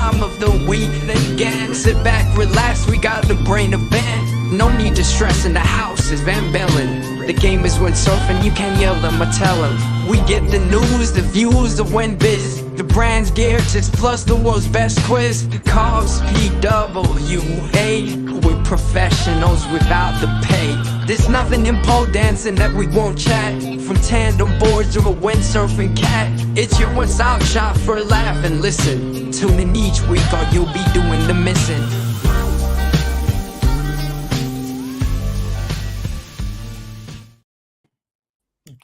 time of the week. Then again, sit back, relax, we got the brain of band. No need to stress, in the house is Van Bellen. The game is windsurfing, you can't yell them or tell them. We get the news, the views, the win biz. The brand's gear, tips plus the world's best quiz. Cars PWA, we're professionals without the pay. There's nothing in pole dancing that we won't chat. From tandem boards to a windsurfing cat. It's your one-stop shop for a laugh and listen. Tune in each week or you'll be doing the missing.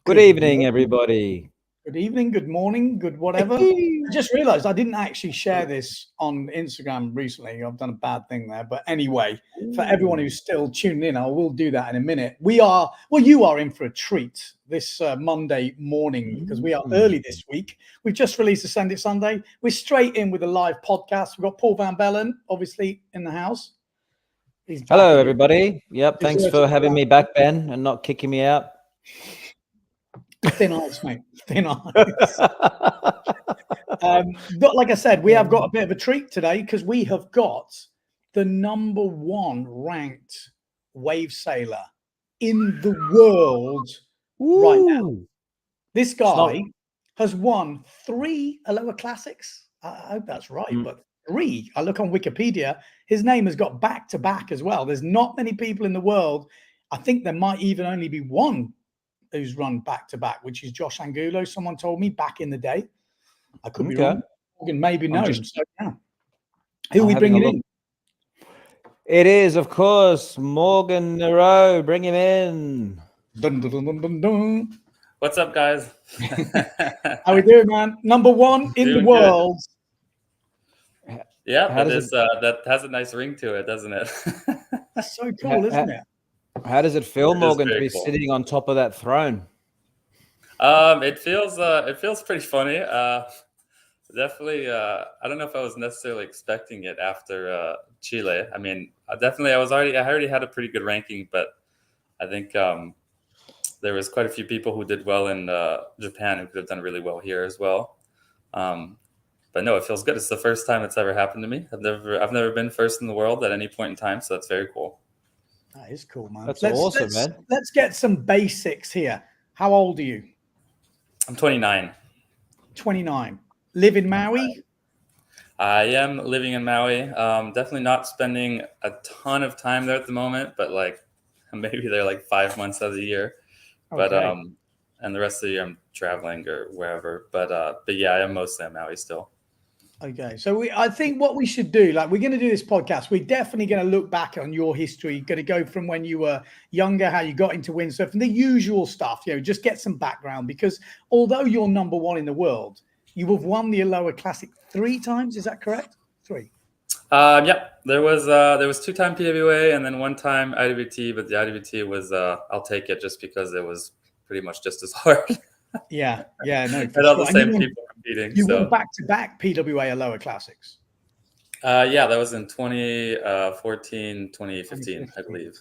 Good evening, everybody. Good evening, good morning, good whatever. I just realized I didn't actually share this on Instagram recently. I've done a bad thing there. But anyway, for everyone who's still tuning in, I will do that in a minute. You are in for a treat this Monday morning because we are early this week. We've just released a Send It Sunday. We're straight in with a live podcast. We've got Paul Van Bellen, obviously, in the house. Hello, everybody. Yep, thanks for having me back, Ben, and not kicking me out. Thin ice, mate. Thin ice. But like I said, we have got a bit of a treat today because we have got the #1 ranked wave sailor in the world right now. This guy has won 3 Aloha Classics. I hope that's right, but 3. I look on Wikipedia. His name has got back-to-back as well. There's not many people in the world. I think there might even only be one who's run back-to-back, which is Josh Angulo. Someone told me back in the day. I could be wrong. Morgan maybe knows. So, yeah. Who are we bringing in? It is, of course, Morgan Noireaux. Bring him in. Dun, dun, dun, dun, dun, dun. What's up, guys? How we doing, man? #1 in the world. Good. Yeah, that has a nice ring to it, doesn't it? That's so cool, isn't it? How does it feel, Morgan, to be sitting on top of that throne? It feels pretty funny. Definitely, I don't know if I was necessarily expecting it after Chile. I mean, I already had a pretty good ranking, but I think there was quite a few people who did well in Japan who could have done really well here as well. But no, it feels good. It's the first time it's ever happened to me. I've never been first in the world at any point in time, so that's very cool. That is cool, man. That's awesome, man. Let's get some basics here. How old are you? I'm 29. 29. Live in Maui? I am living in Maui. Definitely not spending a ton of time there at the moment, but like maybe they're like 5 months out of the year. Okay. But and the rest of the year I'm traveling or wherever. But yeah, I am mostly in Maui still. Okay, so I think what we should do, like we're going to do this podcast, we're definitely going to look back on your history, going to go from when you were younger, how you got into windsurfing, the usual stuff, just get some background, because although you're #1 in the world, you have won the Aloha Classic 3 times, is that correct? 3? Yep, there was 2-time PWA and then 1-time IWT, but the IWT was, I'll take it just because it was pretty much just as hard. Yeah, no. And all the same people competing. You won back-to-back PWA Aloha Classics. Yeah, that was in 2014, 2015, I believe.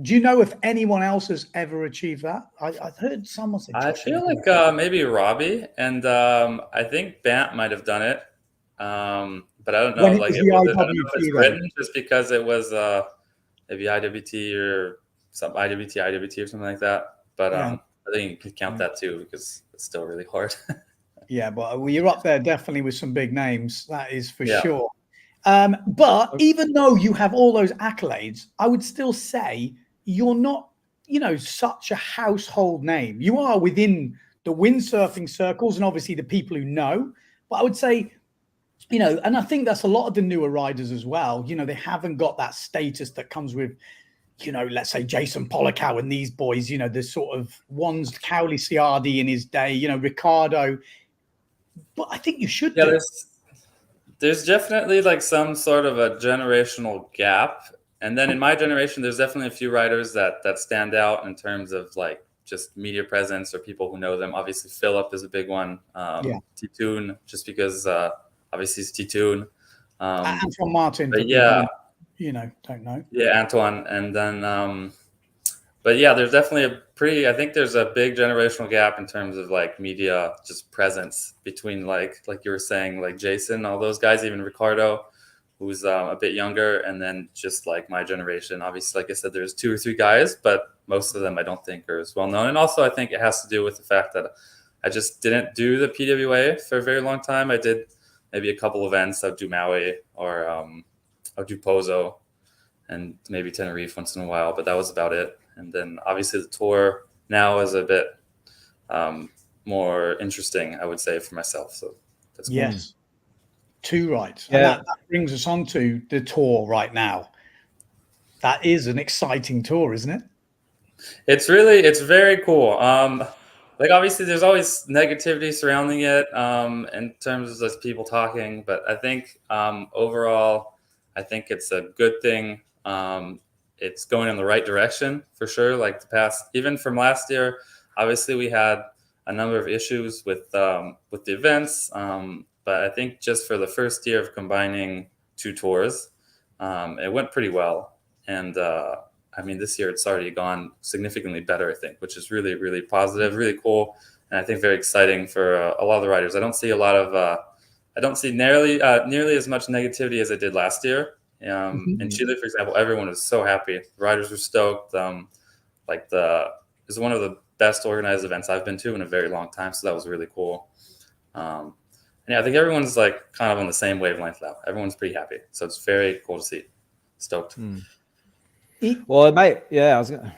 Do you know if anyone else has ever achieved that? I've heard someone say. I feel like maybe Robbie and I think Bant might have done it, but I don't know. Like I don't know if it's written just because it was maybe IWT or some IWT or something like that. But I think you could count that too because it's still really hard. Yeah, but you're up there definitely with some big names. That is for sure. But even though you have all those accolades, I would still say you're not, such a household name. You are within the windsurfing circles and obviously the people who know. But I would say, and I think that's a lot of the newer riders as well. They haven't got that status that comes with, let's say Jason Polacco and these boys, the sort of ones, Kauli Seadi in his day, Ricardo. But I think you should. Yeah, there's definitely like some sort of a generational gap. And then in my generation, there's definitely a few riders that stand out in terms of like just media presence or people who know them. Obviously, Philip is a big one. Titoon, just because obviously it's Titoon. Antoine Martin. But yeah. Don't know. Yeah, Antoine. And then but yeah, there's definitely I think there's a big generational gap in terms of like media just presence between like you were saying, like Jason, all those guys, even Ricardo, who's a bit younger, and then just like my generation. Obviously, like I said, there's 2 or 3 guys, but most of them I don't think are as well known. And also I think it has to do with the fact that I just didn't do the PWA for a very long time. I did maybe a couple events. I'd do Maui, or I'll do Pozo, and maybe Tenerife once in a while, but that was about it. And then obviously the tour now is a bit more interesting, I would say, for myself. So that's cool. Yes. Too right. Yeah. And that brings us on to the tour right now. That is an exciting tour, isn't it? It's very cool. Like obviously there's always negativity surrounding it in terms of just people talking, but I think overall, I think it's a good thing. It's going in the right direction for sure. Like the past, even from last year, obviously we had a number of issues with the events, but I think just for the first year of combining 2 tours, it went pretty well. And I mean, this year it's already gone significantly better, I think, which is really, really positive, really cool, and I think very exciting for a lot of the riders. I don't see nearly as much negativity as I did last year. In Chile, for example, everyone was so happy. The riders were stoked. It was one of the best organized events I've been to in a very long time, so that was really cool. And yeah, I think everyone's like kind of on the same wavelength now. Everyone's pretty happy, so it's very cool to see. Stoked. Well, mate, yeah, I was gonna.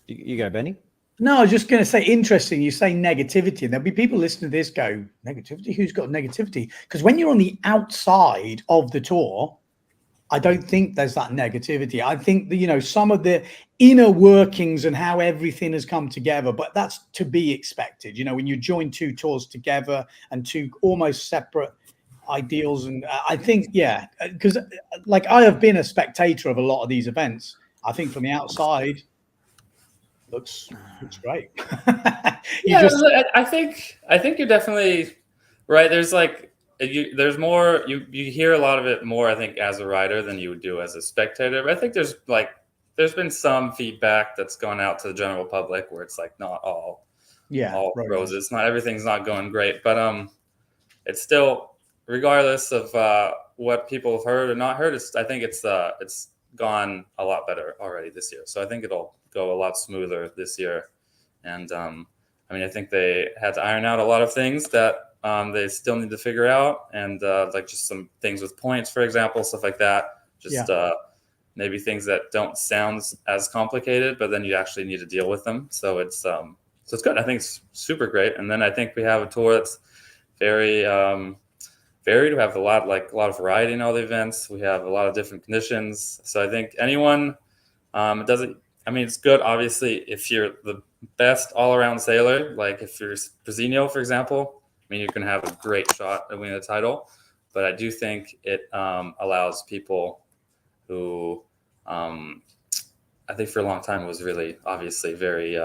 You go, Benny. No, I was just going to say, interesting. You say negativity, and there'll be people listening to this go, negativity? Who's got negativity? Because when you're on the outside of the tour, I don't think there's that negativity. I think that, you know, some of the inner workings and how everything has come together, but that's to be expected. You know, when you join 2 tours together and 2 almost separate ideals. And I think, yeah, because like I have been a spectator of a lot of these events. I think from the outside, looks great. I think you're definitely right. There's like there's more you hear a lot of it more, I think, as a rider than you would do as a spectator. But I think there's been some feedback that's gone out to the general public where it's like not all roses. Not everything's not going great, but it's still, regardless of what people have heard or not heard, I think it's gone a lot better already this year. So I think it'll go a lot smoother this year. And I mean, I think they had to iron out a lot of things that they still need to figure out. And like just some things with points, for example, stuff like that. Just maybe things that don't sound as complicated, but then you actually need to deal with them. So it's good. I think it's super great. And then I think we have a tour that's very varied. We have a lot of variety in all the events. We have a lot of different conditions. So I think anyone, it's good, obviously, if you're the best all-around sailor, like if you're Brazino, for example, I mean, you can have a great shot at winning the title. But I do think it allows people who, I think for a long time was really obviously very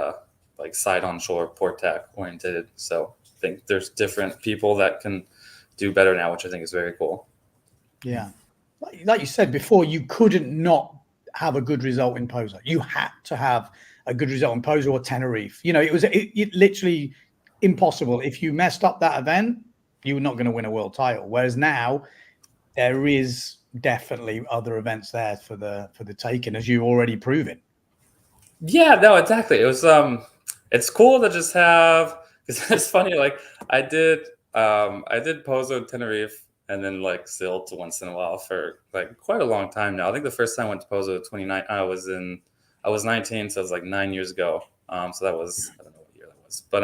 like side on shore, port tack oriented. So I think there's different people that can do better now, which I think is very cool. Yeah. Like you said before, you couldn't not have a good result in Pozo. You had to have a good result in Pozo or Tenerife. You know, it was literally impossible. If you messed up that event, you were not going to win a world title. Whereas now there is definitely other events there for the taking, as you already proven. Yeah, no, exactly. It was it's cool to just have, because it's funny, like I did Pozo Tenerife and then like Silt once in a while for like quite a long time now. I think the first time I went to Pozo 29, I was 19, so it was like 9 years ago. So that was, I don't know what year that was, but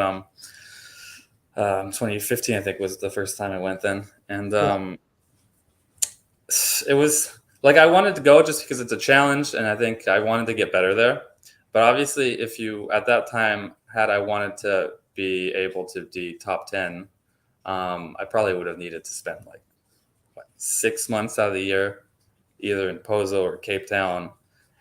2015 I think was the first time I went then. And it was like I wanted to go just because it's a challenge, and I think I wanted to get better there. But obviously, if you at that time I wanted to be able to be top 10, I probably would have needed to spend like 6 months out of the year, either in Pozo or Cape Town,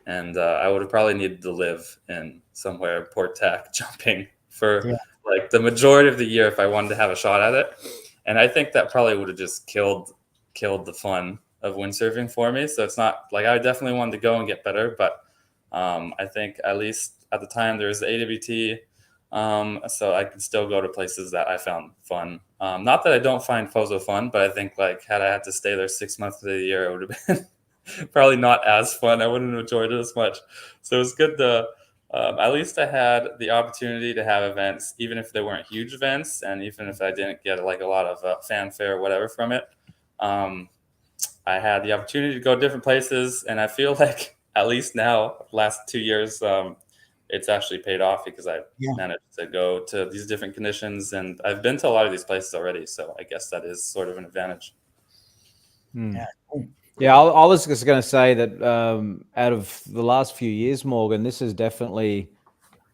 and I would have probably needed to live in somewhere port tack jumping for like the majority of the year if I wanted to have a shot at it. And I think that probably would have just killed the fun of windsurfing for me. So it's not like I definitely wanted to go and get better, but I think at least at the time there was the AWT, so I can still go to places that I found fun. Not that I don't find Pozo fun, but I think like had I had to stay there 6 months of the year, it would have been probably not as fun. I wouldn't have enjoyed it as much. So it was good to at least I had the opportunity to have events, even if they weren't huge events, and even if I didn't get like a lot of fanfare or whatever from it. I had the opportunity to go different places, and I feel like at least now, last 2 years, it's actually paid off because I managed to go to these different conditions, and I've been to a lot of these places already. So I guess that is sort of an advantage. Yeah. Cool. Yeah, I was just going to say that out of the last few years, Morgan, this is definitely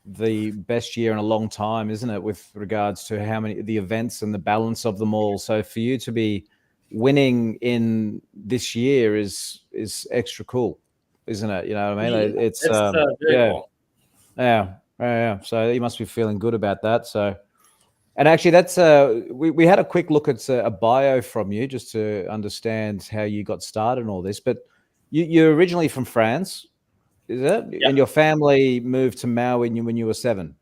the best year in a long time, isn't it? With regards to how many the events and the balance of them all. So for you to be winning in this year is extra cool, isn't it? You know what I mean? It's very cool. Yeah. So you must be feeling good about that. So, and actually, that's we had a quick look at a bio from you just to understand how you got started and all this. But you're originally from France, is it? Yeah. And your family moved to Maui when you were 7.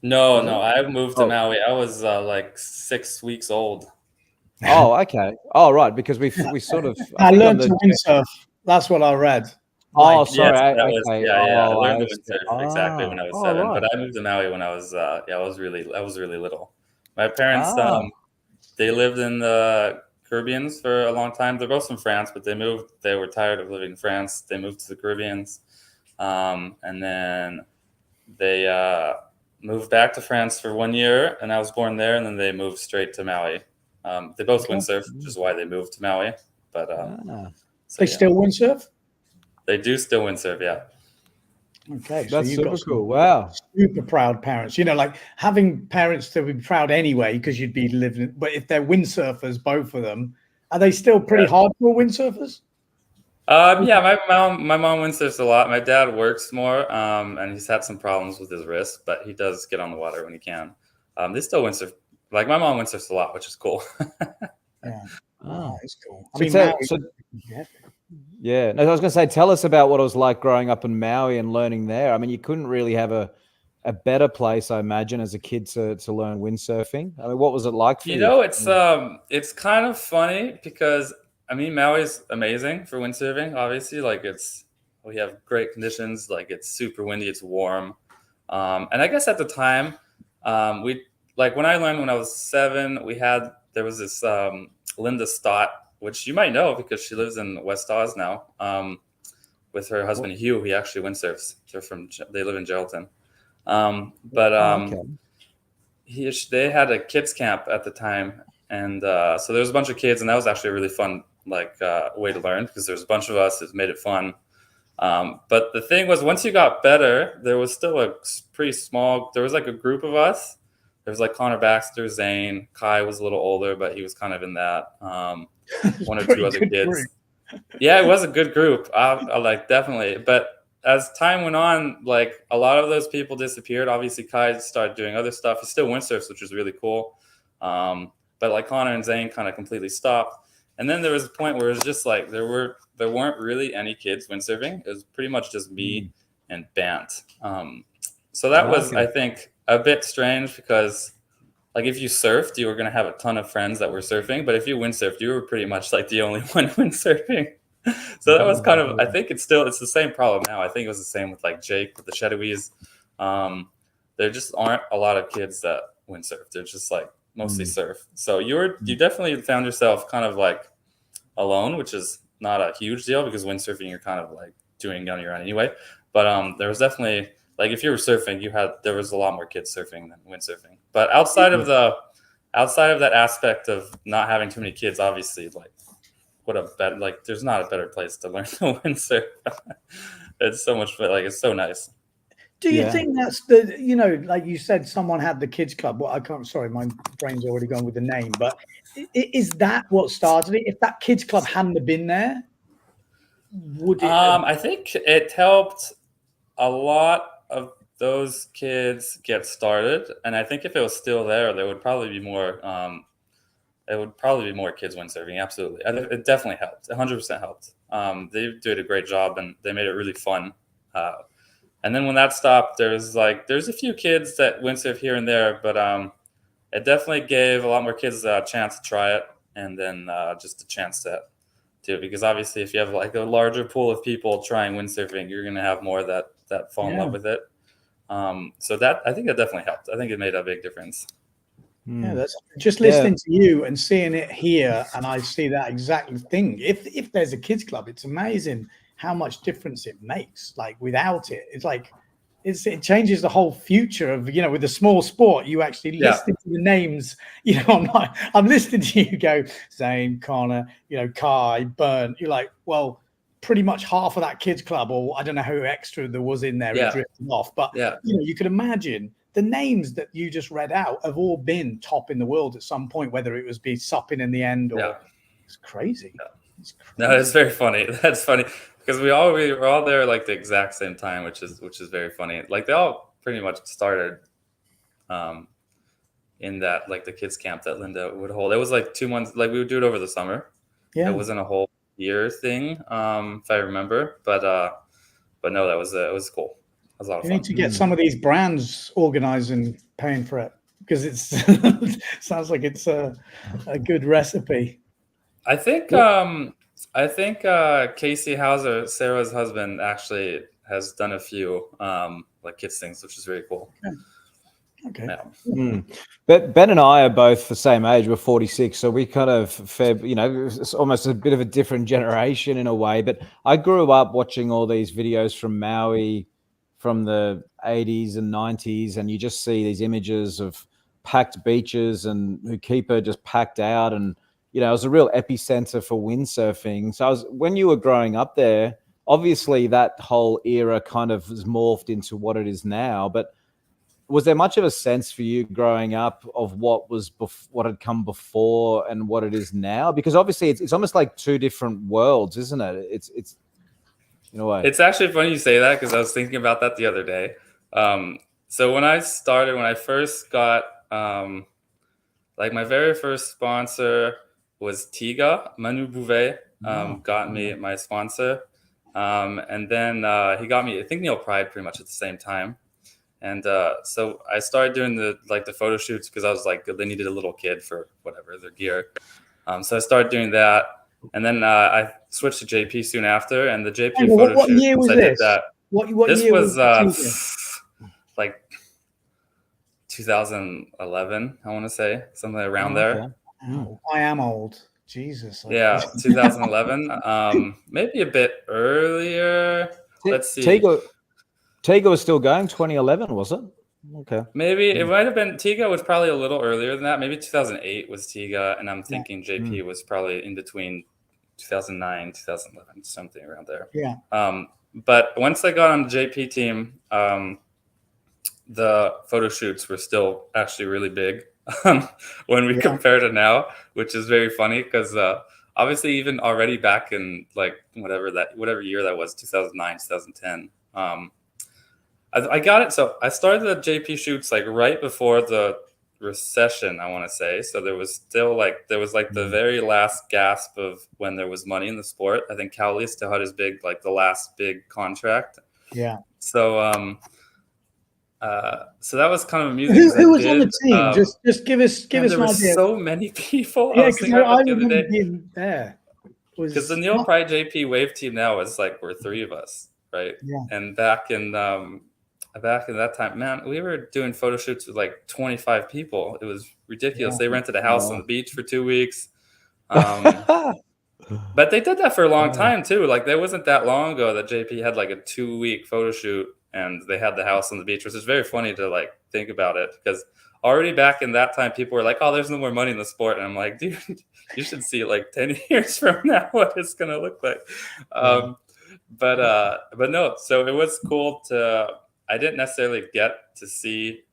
No, I moved to Maui. I was like 6 weeks old. Oh, okay. Oh, right. Because we sort of I learned to windsurf. That's what I read. Oh, sorry. Yes, Okay. I Oh, learned to windsurf exactly when I was 7. right. But I moved to Maui when I was I was really little. My parents they lived in the Caribbean for a long time. They're both from France, but they moved. They were tired of living in France. They moved to the Caribbean, and then they moved back to France for 1 year, and I was born there. And then they moved straight to Maui. They both windsurf, which is why they moved to Maui. But they still windsurf? They do still windsurf, yeah. Okay, that's so super cool. Wow, super proud parents. You know, like having parents to be proud anyway, because you'd be living. But if they're windsurfers, both of them, are they still pretty hardcore windsurfers? Yeah, my mom windsurfs a lot. My dad works more, and he's had some problems with his wrist, but he does get on the water when he can. They still windsurf. Like my mom windsurfs a lot, which is cool. Yeah, it's cool. I So mean, yeah. No, I was going to say, tell us about what it was like growing up in Maui and learning there. I mean, you couldn't really have a better place, I imagine, as a kid to learn windsurfing. I mean, what was it like for you? You know, it's kind of funny because I mean, Maui's amazing for windsurfing. Obviously, like we have great conditions. Like it's super windy, it's warm, and I guess at the time, when I learned when I was 7, there was this Linda Stott, which you might know because she lives in West Oz now, with her husband Hugh. He actually windsurfs. They live in Geraldton, they had a kids camp at the time, and so there was a bunch of kids, and that was actually a really fun way to learn because there was a bunch of us. It made it fun. But the thing was, once you got better, there was still a pretty small. There was like a group of us. There was like Connor Baxter, Zane, Kai was a little older, but he was kind of in that. 1 or 2 other kids. Group. Yeah, it was a good group. Definitely. But as time went on, like a lot of those people disappeared. Obviously, Kai started doing other stuff. He still windsurfs, which was really cool. But like Connor and Zane kind of completely stopped. And then there was a point where it was just like there weren't really any kids windsurfing. It was pretty much just me and Bant. So that was, I think, a bit strange because like if you surfed, you were going to have a ton of friends that were surfing. But if you windsurfed, you were pretty much like the only one windsurfing. So that was kind of, I think it's the same problem now. I think it was the same with like Jake with the Shadowese. There just aren't a lot of kids that windsurf. They're just like mostly surf. So you definitely found yourself kind of like alone, which is not a huge deal because windsurfing you're kind of like doing on your own anyway. But there was definitely like if you were surfing, there was a lot more kids surfing than windsurfing. But outside of that aspect of not having too many kids, obviously, like there's not a better place to learn to windsurf. It's so much, it's so nice. Do you think that's like you said, someone had the kids club? Well, sorry, my brain's already gone with the name, but is that what started it? If that kids club hadn't have been there, would it? I think it helped a lot of those kids get started, and I think if it was still there would probably be more. It would probably be more kids windsurfing. Absolutely, it definitely helped. 100% helped. They did a great job, and they made it really fun. And then when that stopped, there's a few kids that windsurf here and there, but it definitely gave a lot more kids a chance to try it, and then just a chance to do it, because obviously if you have like a larger pool of people trying windsurfing, you're going to have more that fall in love with it. So that, I think that definitely helped. I think it made a big difference. Yeah, that's just listening to you and seeing it here, and I see that exact thing. If there's a kids club, it's amazing how much difference it makes. Like without it, it's like it changes the whole future of, you know, with a small sport. You actually listen to the names. You know, I'm listening to you go Zane, Connor, you know, Kai, Burn. You're like, well, pretty much half of that kids club, or I don't know who extra there was in there, who drifted off. But you know, you could imagine the names that you just read out have all been top in the world at some point, whether it was be supping in the end or it's crazy. It's crazy. No, it's very funny. That's funny because we were all there like the exact same time, which is very funny. Like they all pretty much started in that, like the kids camp that Linda would hold. It was like 2 months, like we would do it over the summer. It wasn't a whole year thing, if I remember, but no, it was cool. It was a lot of fun. You need to get some of these brands organized and paying for it, because it's sounds like it's a good recipe. I think Casey Hauser, Sarah's husband, actually has done a few like kids things, which is very cool. Okay. Yeah. But Ben and I are both the same age. We're 46, so we kind of you know, it's almost a bit of a different generation in a way. But I grew up watching all these videos from Maui from the 80s and 90s, and you just see these images of packed beaches and Hukipa just packed out, and you know, it was a real epicenter for windsurfing. So when you were growing up there, obviously that whole era kind of was morphed into what it is now. But was there much of a sense for you growing up of what had come before and what it is now? Because obviously it's almost like two different worlds, isn't it? It's in a way. It's actually funny you say that, because I was thinking about that the other day. So when I first got like my very first sponsor was Tiga. Manu Bouvet got me my sponsor, and then he got me, I think, Neil Pride pretty much at the same time. And so I started doing the photo shoots, because I was like, they needed a little kid for whatever their gear. So I started doing that, and then I switched to JP soon after. And the JP photo what shoot, year was I this? did that. What this year was like 2011, I want to say, something around there. Oh, I am old. Jesus. Yeah, 2011. Maybe a bit earlier. Let's see. Tiga was still going, 2011, was it? Okay. Maybe it might have been, Tiga was probably a little earlier than that. Maybe 2008 was Tiga, and I'm thinking JP was probably in between 2009, 2011, something around there. Yeah. But once I got on the JP team, the photo shoots were still actually really big when we compare to now, which is very funny, because obviously even already back in like whatever year that was, 2009, 2010, I got it. So I started the JP shoots like right before the recession, I want to say. So there was still the very last gasp of when there was money in the sport. I think Kauli still had his the last big contract. Yeah. So so that was kind of amusing. Who was on the team? Just give us an idea. There were so many people. Yeah, because I remember being there. Because the Neil Pride JP Wave team now is like, we're three of us, right? Yeah. And back in that time, man, we were doing photo shoots with like 25 people. It was ridiculous. Yeah. They rented a house on the beach for 2 weeks. But they did that for a long time too. Like, there wasn't that long ago that JP had like a 2-week photo shoot, and they had the house on the beach, which is very funny to like think about it, because already back in that time, people were like, oh, there's no more money in the sport. And I'm like, dude, you should see like 10 years from now what it's going to look like. But no, so it was cool I didn't necessarily get to see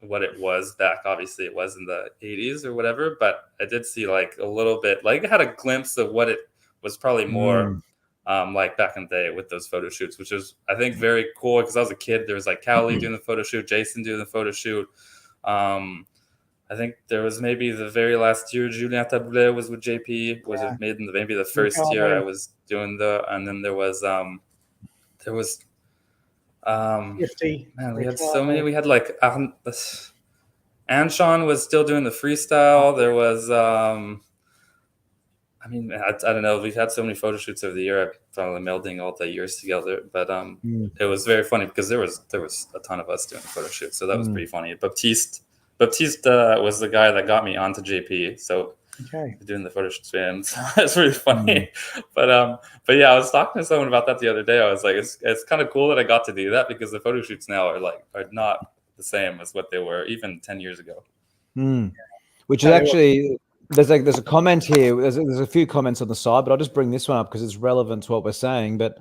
what it was back. Obviously it was in the 80s or whatever, but I did see like a little bit, like I had a glimpse of what it was probably more like back in the day with those photo shoots, which was, I think, very cool, because I was a kid. There was like Kauli doing the photo shoot, Jason doing the photo shoot. I think there was maybe the very last year Julien Taboulet was with JP, was it made in maybe the first year I was doing and then there was 50. Man, we had so many. We had like Anshan was still doing the freestyle. There was I mean, I don't know. We've had so many photo shoots over the year. I'm finally melding all the years together. But it was very funny because there was a ton of us doing photo shoots, so that was pretty funny. Baptiste was the guy that got me onto JP. So doing the photo shoots with him, so that's really funny. But yeah, I was talking to someone about that the other day. I was like, it's kind of cool that I got to do that because the photo shoots now are not the same as what they were even 10 years ago. Which is actually there's a comment here. There's a few comments on the side, but I'll just bring this one up because it's relevant to what we're saying. But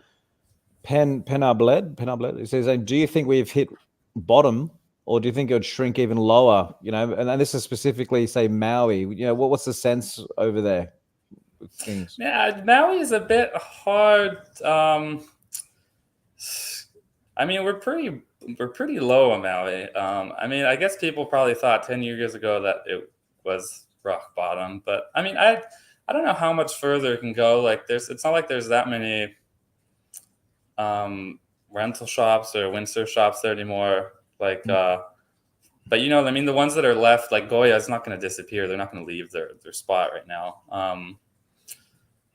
Penarbled, it says, do you think we've hit bottom, or do you think it would shrink even lower? You know, and this is specifically say Maui. You know, what's the sense over there with things? Yeah, Maui is a bit hard. I mean, we're pretty low on Maui. I mean, I guess people probably thought 10 years ago that it was rock bottom, but I mean, I don't know how much further it can go. Like, it's not like there's that many rental shops or windsurf shops there anymore. Like, but you know, I mean, the ones that are left, like Goya, is not going to disappear. They're not going to leave their spot right now.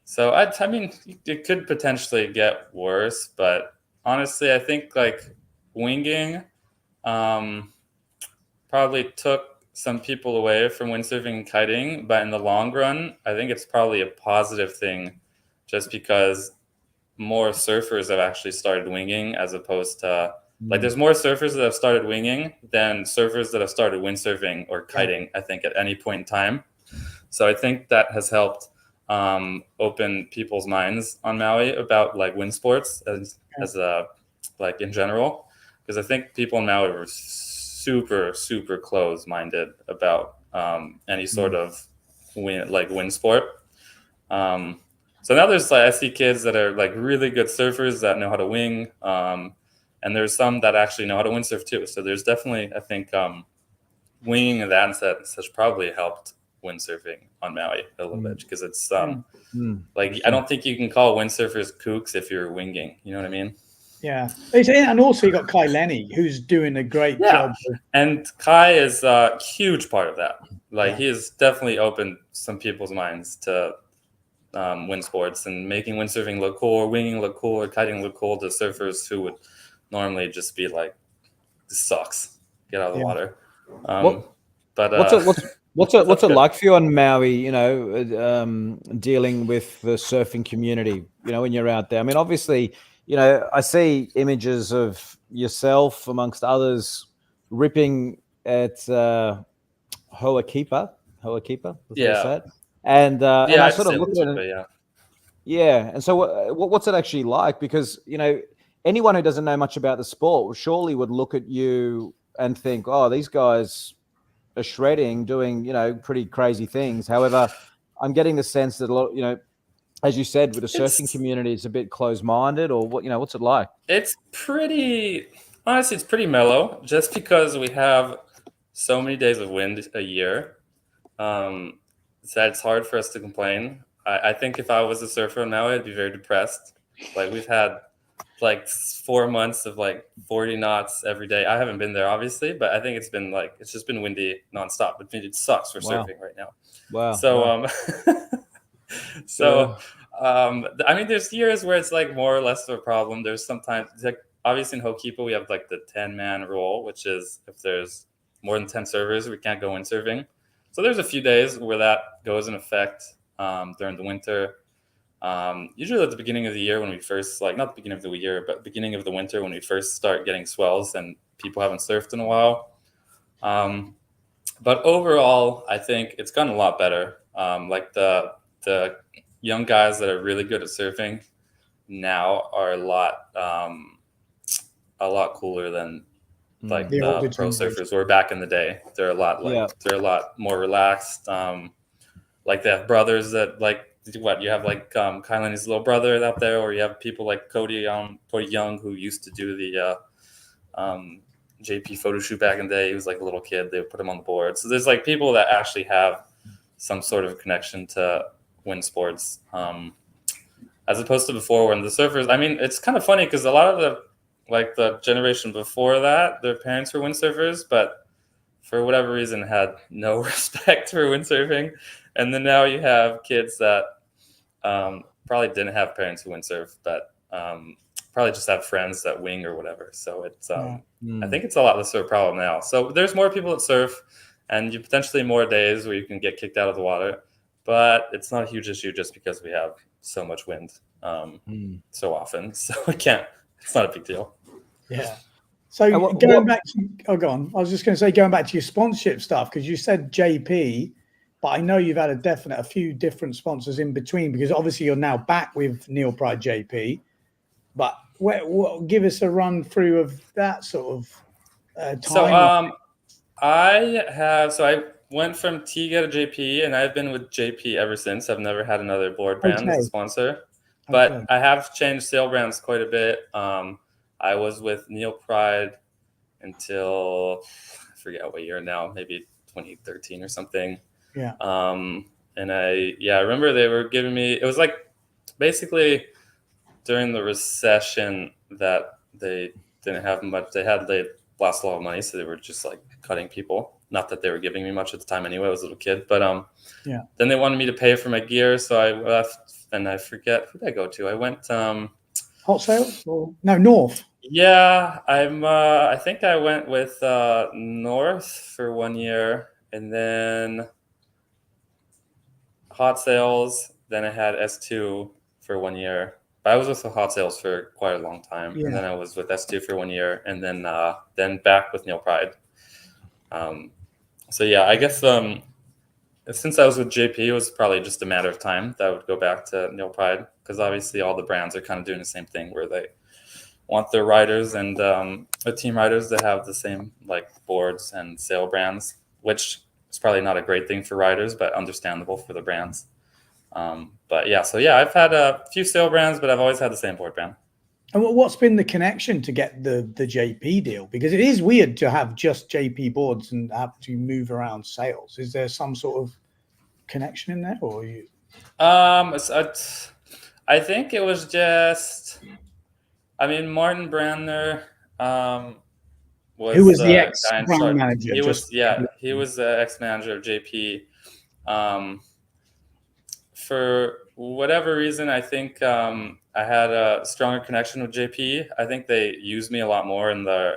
So I mean, it could potentially get worse, but honestly, I think like winging probably took some people away from windsurfing and kiting, but in the long run, I think it's probably a positive thing, just because more surfers have actually started winging, as opposed to like there's more surfers that have started winging than surfers that have started windsurfing or kiting, I think, at any point in time. So I think that has helped open people's minds on Maui about like wind sports as like in general, because I think people in Maui were super close-minded about any sort of wind sport. So now there's I see kids that are like really good surfers that know how to wing, and there's some that actually know how to windsurf too. So there's definitely, I think, winging in that sense has probably helped windsurfing on Maui a little bit, because it's like I don't think you can call windsurfers kooks if you're winging. You know what I mean? Yeah, and also you got Lenny, who's doing a great job. And Kai is a huge part of that. Like he has definitely opened some people's minds to wind sports and making windsurfing look cool, or winging look cool, or kiting look cool to surfers who would normally just be like, "This sucks, get out of the water." What's it like for you on Maui? You know, dealing with the surfing community. You know, when you're out there. I mean, obviously, you know, I see images of yourself amongst others ripping at Hoakipa. Yeah. And I sort of look at it. Yeah. And so what's it actually like? Because, you know, anyone who doesn't know much about the sport surely would look at you and think, oh, these guys are shredding, doing, you know, pretty crazy things. However, I'm getting the sense that a lot, you know, as you said, with the surfing community, it's a bit closed-minded, or what? You know, what's it like? It's honestly, it's pretty mellow, just because we have so many days of wind a year. So it's hard for us to complain. I think if I was a surfer now, I'd be very depressed. Like, we've had like 4 months of like 40 knots every day. I haven't been there, obviously, but I think it's just been windy nonstop. It sucks for surfing right now. Wow. So I mean, there's years where it's like more or less of a problem. There's sometimes, like, obviously in Ho'okipa we have like the 10-man rule, which is if there's more than 10 servers, we can't go windsurfing. So there's a few days where that goes in effect during the winter. Usually at the beginning of the year when we first, like, not the beginning of the year, but beginning of the winter when we first start getting swells and people haven't surfed in a while. But overall, I think it's gotten a lot better. Like the young guys that are really good at surfing now are a lot cooler than like the pro surfers were back in the day. They're a lot they're a lot more relaxed. Like they have brothers that you have like Kylan, his little brother out there, or you have people like Cody Young, who used to do the JP photo shoot back in the day. He was like a little kid. They would put him on the board. So there's like people that actually have some sort of connection to wind sports, as opposed to before when the surfers, I mean, it's kind of funny because a lot of the like the generation before that, their parents were windsurfers, but for whatever reason had no respect for windsurfing. And then now you have kids that probably didn't have parents who windsurf, but probably just have friends that wing or whatever. So it's I think it's a lot less of a problem now. So there's more people that surf, and you potentially more days where you can get kicked out of the water, but it's not a huge issue just because we have so much wind so often. So it's not a big deal. Yeah. So going back to, go on. I was just going to say, going back to your sponsorship stuff, because you said JP, but I know you've had a few different sponsors in between, because obviously you're now back with Neil Pride JP. But give us a run through of that sort of time. So I went from Tiga to JP, and I've been with JP ever since. I've never had another board brand as a sponsor, but I have changed sail brands quite a bit. I was with Neil Pride until I forget what year now, maybe 2013 or something. Yeah. And I remember they were giving me, it was like basically during the recession that they didn't have much. They lost a lot of money, so they were just like cutting people. Not that they were giving me much at the time anyway. I was a little kid, but then they wanted me to pay for my gear, so I left, and I forget who did I go to. I went Hot Sails or no North. Yeah, I think I went with North for 1 year, and then Hot Sails. Then I had S2 for 1 year. But I was with the Hot Sails for quite a long time, and then I was with S2 for 1 year, and then back with Neil Pride. So yeah, I guess since I was with JP, it was probably just a matter of time that I would go back to Neil Pride, because obviously all the brands are kind of doing the same thing where they want their riders and the team riders to have the same like boards and sail brands, which is probably not a great thing for riders, but understandable for the brands. But yeah, so yeah, I've had a few sail brands, but I've always had the same board brand. And what's been the connection to get the JP deal? Because it is weird to have just JP boards and have to move around sails. Is there some sort of connection in there, or you? I think it was just, I mean, Martin Brandner was who was the ex-brand manager. He was the ex-manager of JP. For whatever reason, I think I had a stronger connection with JP. I think they used me a lot more in their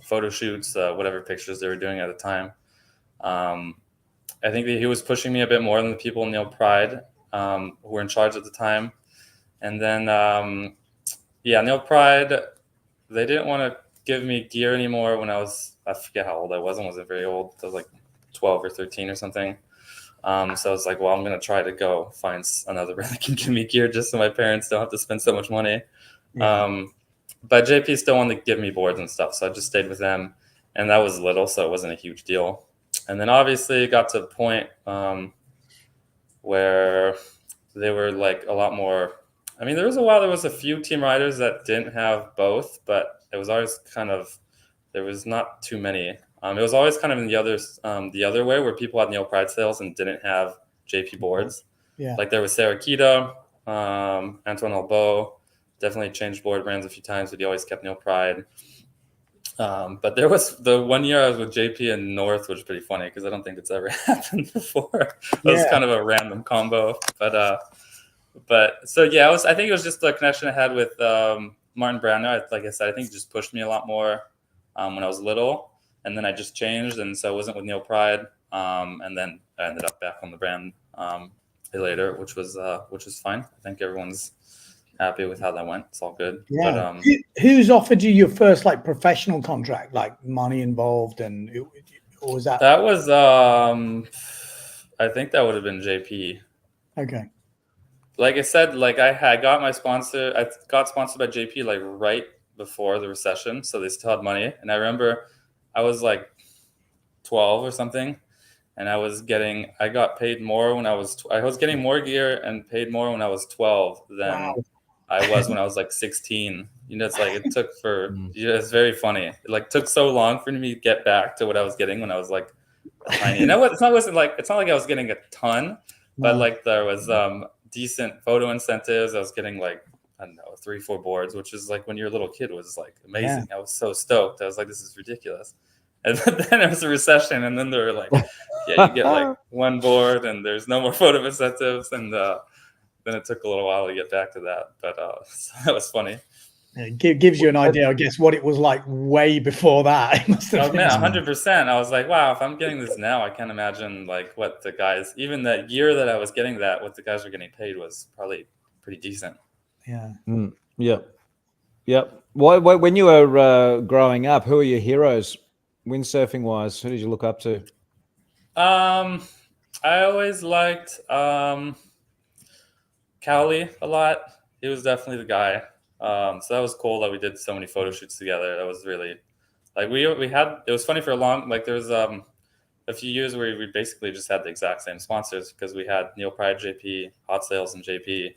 photo shoots, whatever pictures they were doing at the time. I think that he was pushing me a bit more than the people in Neil Pride who were in charge at the time. And then, Neil Pride, they didn't want to give me gear anymore when I forget how old I wasn't very old. I was like 12 or 13 or something. So I was like, well, I'm going to try to go find another brand that can give me gear just so my parents don't have to spend so much money. Yeah. But JP still wanted to give me boards and stuff. So I just stayed with them, and that was little, so it wasn't a huge deal. And then obviously it got to a point where they were like a lot more, I mean, there was a few team riders that didn't have both, but it was always there was not too many. It was always kind of in the other way, where people had Neil Pride sails and didn't have JP boards. Yeah. Like there was Sarah Kita, Antoine Albeau, definitely changed board brands a few times, but he always kept Neil Pride. But there was the 1 year I was with JP and North, which was pretty funny because I don't think it's ever happened before. It was kind of a random combo. But so yeah, I think it was just the connection I had with Martin Brandner. Like I said, I think he just pushed me a lot more when I was little. And then I just changed, and so I wasn't with Neil Pride. And then I ended up back on the brand later, which was fine. I think everyone's happy with how that went. It's all good. Yeah. But, who's offered you your first like professional contract, like money involved, and or was that? That was I think that would have been JP. Okay. Like I said, like I got my sponsor. I got sponsored by JP like right before the recession, so they still had money. And I remember I was like 12 or something, and I got paid more when I was getting more gear and paid more when I was 12 than I was when I was like 16. You know, it's like it took it's very funny. It like took so long for me to get back to what I was getting when I was like tiny. And it's not like I was getting a ton, but like there was decent photo incentives. I was getting like I don't know, 3-4 boards, which is like when you're a little kid was like amazing. I was so stoked. I was like, this is ridiculous. And then it was a recession, and then they were like, yeah, you get like 1 board, and there's no more photo incentives, and then it took a little while to get back to that, but so that was funny. It gives you an idea, I guess, what it was like way before that. Oh man, 100%. I was like, wow, if I'm getting this now, I can't imagine like what the guys, even that year that I was getting that, what the guys were getting paid was probably pretty decent. Yeah. Yep. When you were growing up, who were your heroes, windsurfing wise? Who did you look up to? I always liked Kauli a lot. He was definitely the guy. So that was cool that we did so many photo shoots together. That was really like we had. It was funny for a long, like there was a few years where we basically just had the exact same sponsors because we had Neil Pride, JP, Hot Sales, and JP.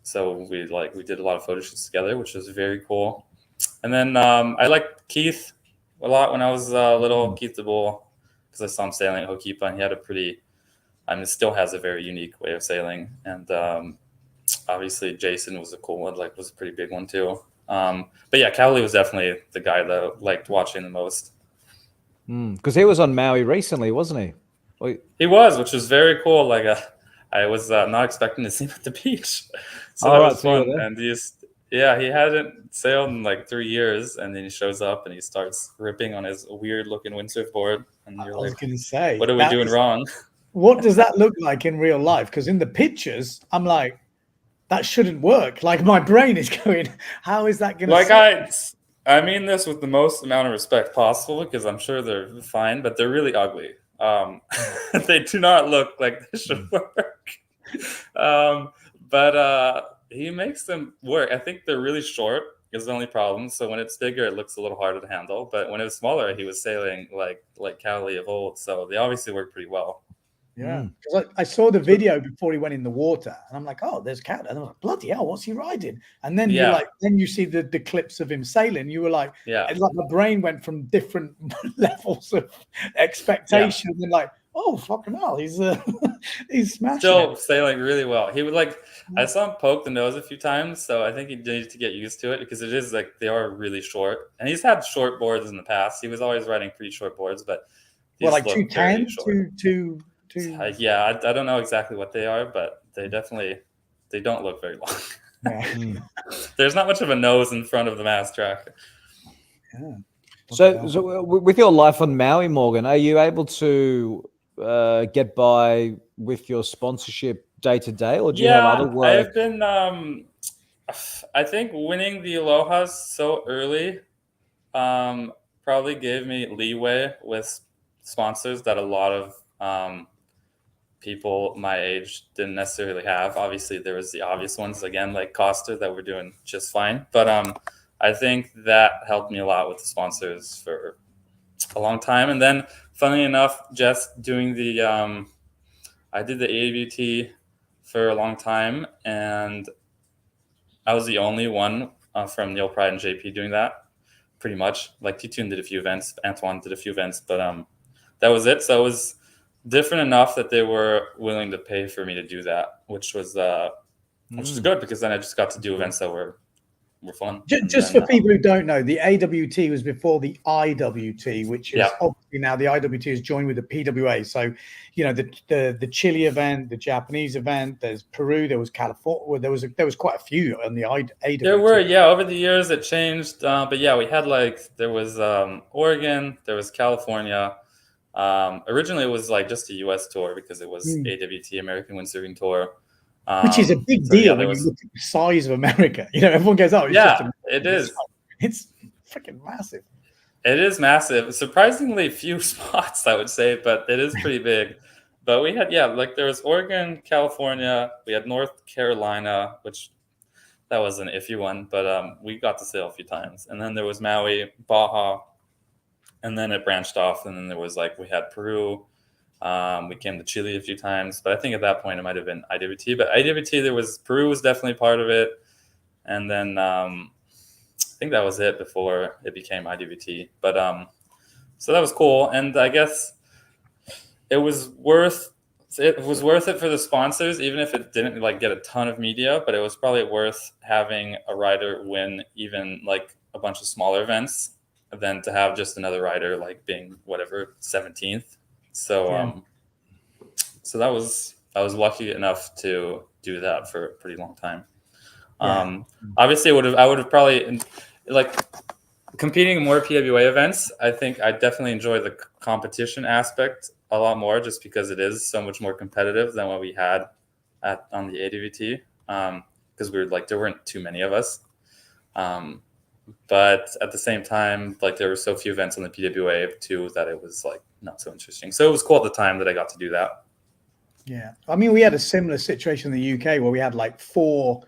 So we did a lot of photo shoots together, which was very cool. And then I liked Keith a lot when I was little, Keith the Bull, because I saw him sailing at Hokipa, and he had still has a very unique way of sailing. And obviously Jason was a cool one, was a pretty big one too. But yeah, Kauli was definitely the guy that I liked watching the most. Because he was on Maui recently, wasn't he? He was, which was very cool. I was not expecting to see him at the beach, so that was fun. And he hadn't sailed in like 3 years, and then he shows up and he starts ripping on his weird looking windsurf board, and you're like, "Going to say, what are we doing wrong?" What does that look like in real life? Because in the pictures, I'm like, that shouldn't work. Like my brain is going, how is that going to? I mean this with the most amount of respect possible, because I'm sure they're fine, but they're really ugly. They do not look like they should work. But he makes them work. I think they're really short is the only problem. So when it's bigger, it looks a little harder to handle. But when it was smaller, he was sailing like Kauli of old. So they obviously work pretty well. Yeah, because I saw the video before he went in the water, and I'm like, oh, there's Cat. And I'm like, bloody hell, what's he riding? And then you see the clips of him sailing. You were like, it's like my brain went from different levels of expectation, and like, oh fucking hell, he's smashing. Still sailing really well. He would I saw him poke the nose a few times, so I think he needs to get used to it, because it is they are really short, and he's had short boards in the past. He was always riding pretty short boards, but like 210, I don't know exactly what they are, but they don't look very long. There's not much of a nose in front of the mast track. Yeah. So with your life on Maui, Morgan, are you able to get by with your sponsorship day to day, or do you have other work? I've been I think winning the Alohas so early probably gave me leeway with sponsors that a lot of people my age didn't necessarily have. Obviously, there was the obvious ones, again, like Costa, that were doing just fine. But I think that helped me a lot with the sponsors for a long time. And then, funnily enough, just doing I did the AWT for a long time, and I was the only one from Neil Pride and JP doing that, pretty much. Like Titoon did a few events, Antoine did a few events, but that was it. So it was different enough that they were willing to pay for me to do that, which was good, because then I just got to do events that were fun. Just for people who don't know, the AWT was before the IWT, which is obviously now the IWT is joined with the PWA. So, the Chile event, the Japanese event, there's Peru, there was California, there was quite a few on the AWT. There were, over the years it changed, but we had there was Oregon, there was California. Originally it was just a US tour, because it was AWT, American Windsurfing Tour. Which is a big deal when you look at the size of America. Everyone goes, oh, it is. It's freaking massive. It is massive. Surprisingly few spots, I would say, but it is pretty big. But we had, there was Oregon, California, we had North Carolina, which that was an iffy one, but we got to sail a few times. And then there was Maui, Baja, and then it branched off. And then there was we had Peru. We came to Chile a few times, but I think at that point it might have been IWT. But IWT, Peru was definitely part of it, and then I think that was it before it became IWT. But so that was cool, and I guess it was worth it was worth it for the sponsors, even if it didn't like get a ton of media, but it was probably worth having a rider win even like a bunch of smaller events than to have just another rider like being whatever 17th. So so that was, I was lucky enough to do that for a pretty long time. Obviously I would have probably like competing in more PWA events. I think I definitely enjoy the competition aspect a lot more, just because it is so much more competitive than what we had on the AWT. Because we were like, there weren't too many of us. But at the same time, like there were so few events on the PWA too that it was like not so interesting. So it was cool at the time that I got to do that. Yeah, I mean, we had a similar situation in the UK where we had like 4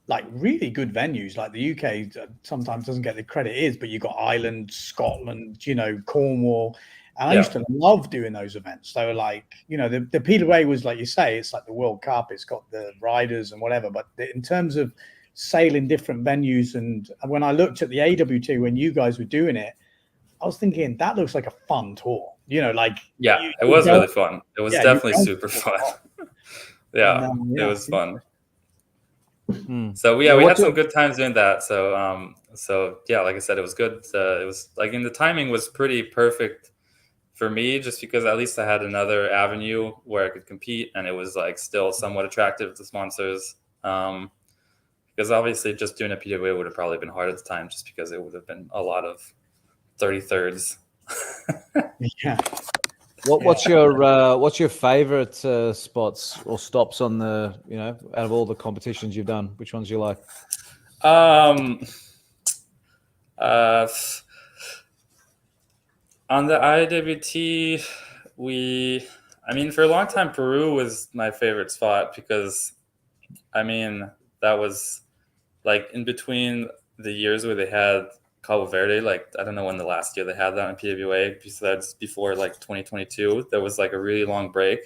like really good venues. Like the UK sometimes doesn't get the credit it is, but you got Ireland, Scotland, you know, Cornwall. And I used to love doing those events. They were like, you know, the PWA was like you say, it's like the World Cup. It's got the riders and whatever. But in terms of sailing different venues, and when I looked at the AWT when you guys were doing it, I was thinking that looks like a fun tour. You know, like it was really fun. It was definitely super fun. It was fun. So we had some good times doing that. So yeah, like I said, it was good. It was like, and the timing was pretty perfect for me, just because at least I had another avenue where I could compete, and it was like still somewhat attractive to sponsors. Because obviously just doing a PWA would have probably been hard at the time, just because it would have been a lot of 33rds. Yeah. What's your favorite spots or stops on the, you know, out of all the competitions you've done? Which ones do you like? On the IWT, I mean, for a long time, Peru was my favorite spot, because, I mean, that was like in between the years where they had Cabo Verde, like, I don't know when the last year they had that in PWA, besides before like 2022, there was like a really long break,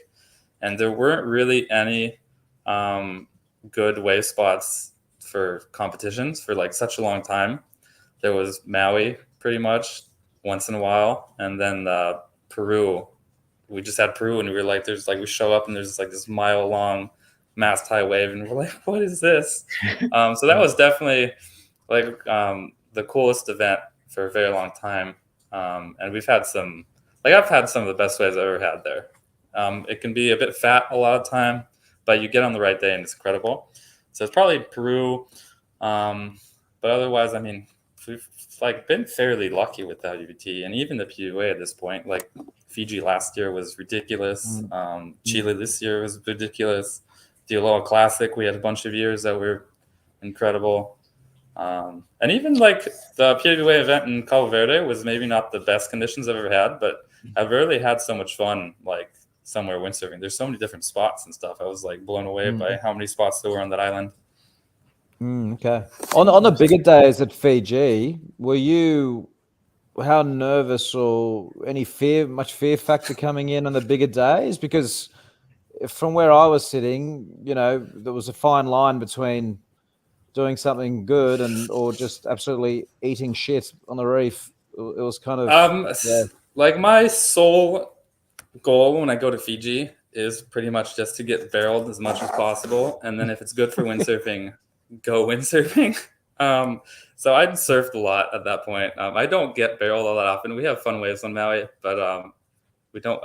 and there weren't really any good wave spots for competitions for like such a long time. There was Maui pretty much once in a while, and then Peru. We just had Peru, and we were like, there's like, we show up and there's like this mile long mast high wave, and we're like, what is this? So that was definitely like the coolest event for a very long time. And we've had some, like I've had some of the best waves I've ever had there. It can be a bit fat a lot of time, but you get on the right day and it's incredible. So it's probably Peru. But otherwise, I mean, we've like been fairly lucky with the IWT and even the PWA at this point. Like Fiji last year was ridiculous. Chile this year was ridiculous. The Aloha Classic, we had a bunch of years that were incredible. And even like the PWA event in Cabo Verde was maybe not the best conditions I've ever had, but I've rarely had so much fun like somewhere windsurfing. There's so many different spots and stuff. I was like blown away by how many spots there were on that island. Okay. On the bigger days at Fiji, were you, how nervous or much fear factor coming in on the bigger days? Because from where I was sitting, you know, there was a fine line between doing something good or just absolutely eating shit on the reef. It was kind of like my sole goal when I go to Fiji is pretty much just to get barreled as much as possible, and then if it's good for windsurfing, go windsurfing. So I'd surfed a lot at that point. I don't get barreled all that often. We have fun waves on Maui, but I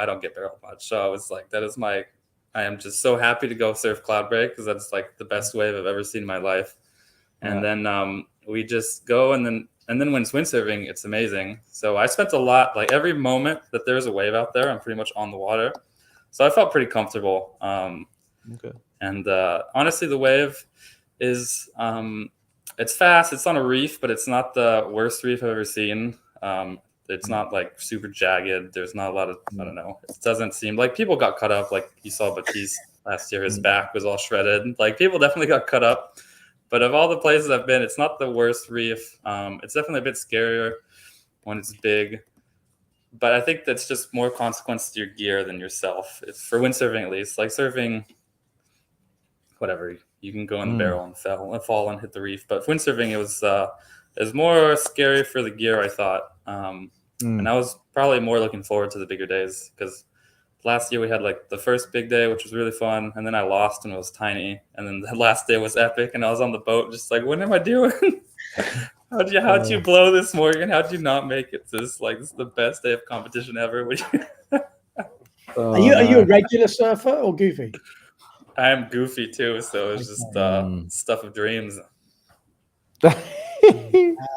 don't get barreled much. So I was like, I am just so happy to go surf cloud break, because that's like the best wave I've ever seen in my life. And then we just go, and then when it's windsurfing, it's amazing. So I spent a lot, like every moment that there's a wave out there, I'm pretty much on the water. So I felt pretty comfortable. And honestly, the wave is, it's fast. It's on a reef, but it's not the worst reef I've ever seen. It's not like super jagged. There's not a lot of, I don't know. It doesn't seem like people got cut up. Like you saw Batiste last year, his back was all shredded. Like people definitely got cut up. But of all the places I've been, it's not the worst reef. It's definitely a bit scarier when it's big. But I think that's just more consequence to your gear than yourself. It's for windsurfing, at least. Like surfing, whatever, you can go in the barrel and fall and hit the reef. But windsurfing, it was more scary for the gear, I thought. And I was probably more looking forward to the bigger days, because last year we had like the first big day, which was really fun, and then I lost and it was tiny, and then the last day was epic, and I was on the boat just like, what am I doing? How'd you blow this, Morgan? How'd you not make it? This is the best day of competition ever. Are you a regular surfer or goofy? I am goofy too, so it's just stuff of dreams.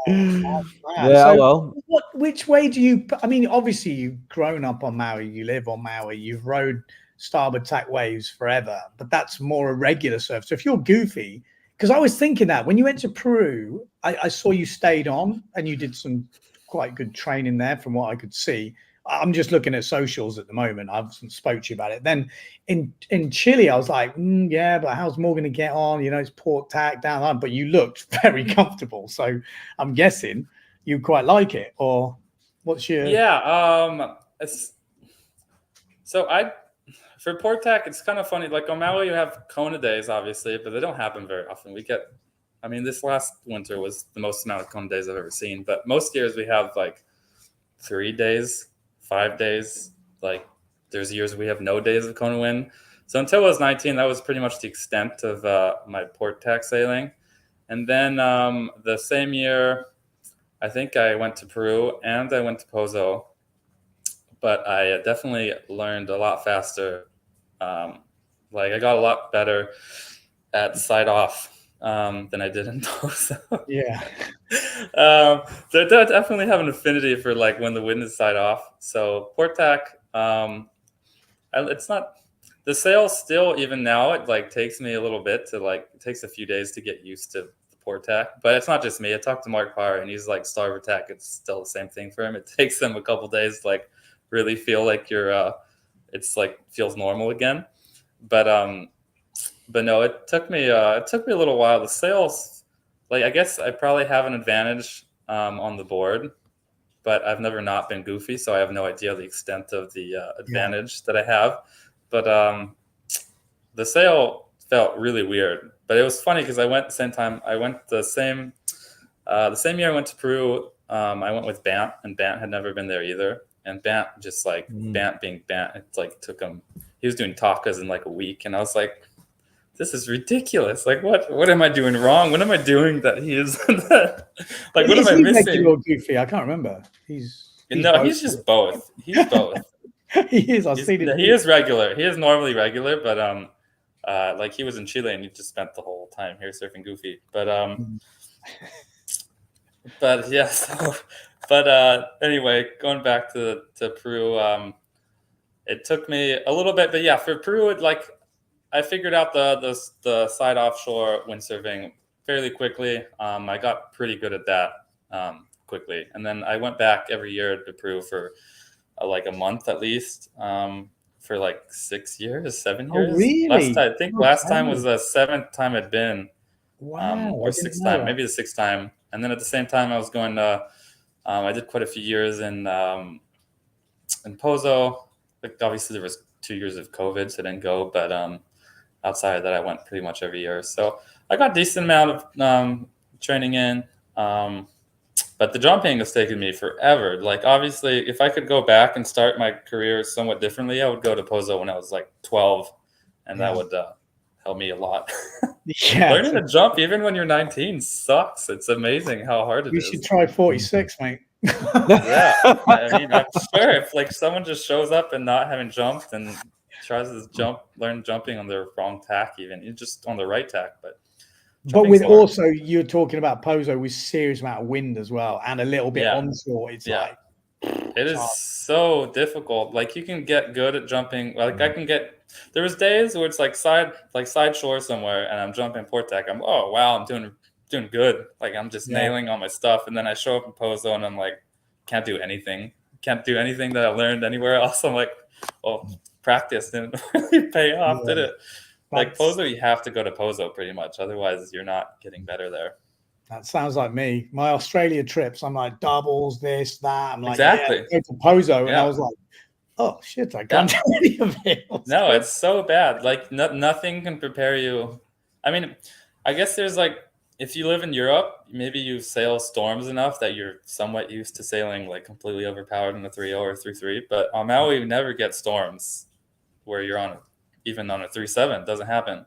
Yeah, well, which way do you? I mean, obviously you've grown up on Maui, you live on Maui, you've rode starboard tack waves forever, but that's more a regular surf. So if you're goofy, because I was thinking that when you went to Peru, I saw you stayed on and you did some quite good training there from what I could see. I'm just looking at socials at the moment. I haven't spoke to you about it. Then in Chile, I was like, yeah, but how's Morgan to get on? You know, it's port tack down line, but you looked very comfortable. So I'm guessing you quite like it, or what's your? Yeah. For port tack, it's kind of funny. Like on Maui, you have Kona days, obviously, but they don't happen very often. This last winter was the most amount of Kona days I've ever seen. But most years we have like 3 days, 5 days. Like there's years we have no days of Kona wind. So until I was 19, that was pretty much the extent of my port tack sailing. And then the same year, I think I went to Peru and I went to Pozo. But I definitely learned a lot faster. I got a lot better at side off than I did in Pozo. Yeah. So I definitely have an affinity for like when the wind is side off. So port tack, it's not the sail still, even now, it like takes me a little bit to like, it takes a few days to get used to the port tack, but it's not just me. I talked to Mark Parr and he's like starboard tack. It's still the same thing for him. It takes him a couple days to like really feel like you're, it's like feels normal again. But no, it took me a little while. The sails, like, I guess I probably have an advantage on the board, but I've never not been goofy, so I have no idea the extent of the advantage that I have. But the sail felt really weird. But it was funny because I went the same time. I went the same year I went to Peru. I went with Bant, and Bant had never been there either. And Bant just like Bant being Bant, it like took him. He was doing takas in like a week, and I was like, this is ridiculous. Like, what am I doing wrong? What am I doing that he is? Like, what am I missing? Or goofy? I can't remember. He's just both. He's both. He is. I've seen it. He is regular. He is normally regular, but like he was in Chile and he just spent the whole time here surfing goofy. But but yeah. So, but anyway, going back to Peru, it took me a little bit, but yeah, for Peru, I figured out the side offshore windsurfing fairly quickly. I got pretty good at that quickly, and then I went back every year to Peru for like a month at least for like 7 years. Oh, really? Last time was the 7th time I'd been, wow, or 6th time, maybe the 6th time. And then at the same time, I was going to. I did quite a few years in Pozo. Like obviously, there was 2 years of COVID, so I didn't go. But outside of that, I went pretty much every year. So I got a decent amount of training in. But the jumping has taken me forever. Like, obviously, if I could go back and start my career somewhat differently, I would go to Pozo when I was like 12, and that would help me a lot. Yeah, learning to jump even when you're 19 sucks. It's amazing how hard it is. You should try 46, mate. Yeah, I mean, I'm sure if like someone just shows up and not having jumped and tries to learn jumping on the wrong tack, even you're just on the right tack, but with hard. Also, you're talking about Pozo with serious amount of wind as well, and a little bit onshore. It's like it is so difficult. Like you can get good at jumping. Like I can get. There was days where it's like side shore somewhere, and I'm jumping port tack. I'm I'm doing good. Like I'm just nailing all my stuff, and then I show up in Pozo, and I'm like, can't do anything. Can't do anything that I learned anywhere else. I'm like, practice didn't really pay off, did it? Like Pozo, you have to go to Pozo pretty much. Otherwise, you're not getting better there. That sounds like me. My Australia trips, I'm like doubles, this, that. I'm like, exactly. Go to Pozo. And I was like, oh, shit, I can't do any of it. No, it's so bad. Like nothing can prepare you. I mean, I guess there's like, if you live in Europe, maybe you sail storms enough that you're somewhat used to sailing like completely overpowered in a 3.0 or 3.3. But on Maui, we never get storms. where you're on even on a 3.7. It doesn't happen.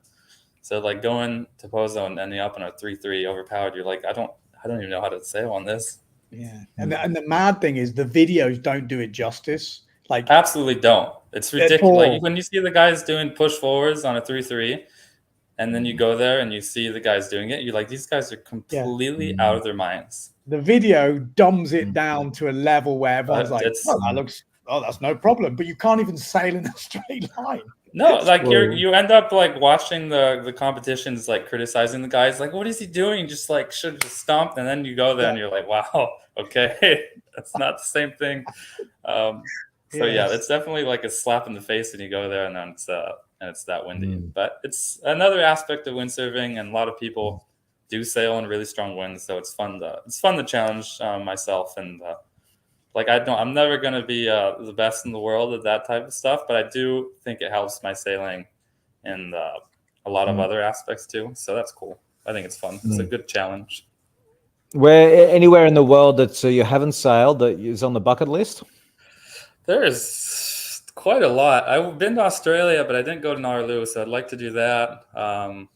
So like going to Pozo and ending up on a 3.3 overpowered, you're like, I don't even know how to sail on this. Yeah, and the mad thing is the videos don't do it justice. Like Absolutely don't. It's ridiculous. all. Like when you see the guys doing push forwards on a 3.3, and then you go there and you see the guys doing it, you're like, these guys are completely out of their minds. The video dumbs it down to a level where everyone's like, "Oh, that's no problem," but you can't even sail in a straight line. No, like you end up like watching the competitions, like criticizing the guys, like, what is he doing? Just like should have just stomped, and then you go there and you're like, wow, okay, that's not the same thing. So yeah, it's definitely like a slap in the face when you go there and then it's that windy. But it's another aspect of windsurfing, and a lot of people do sail in really strong winds, so it's fun to challenge myself. And like I'm never gonna be the best in the world at that type of stuff, but I do think it helps my sailing in a lot of other aspects too. So that's cool. I think it's fun. It's a good challenge. Anywhere in the world that you haven't sailed that is on the bucket list? There's quite a lot. I've been to Australia, but I didn't go to Noireaux, so I'd like to do that. I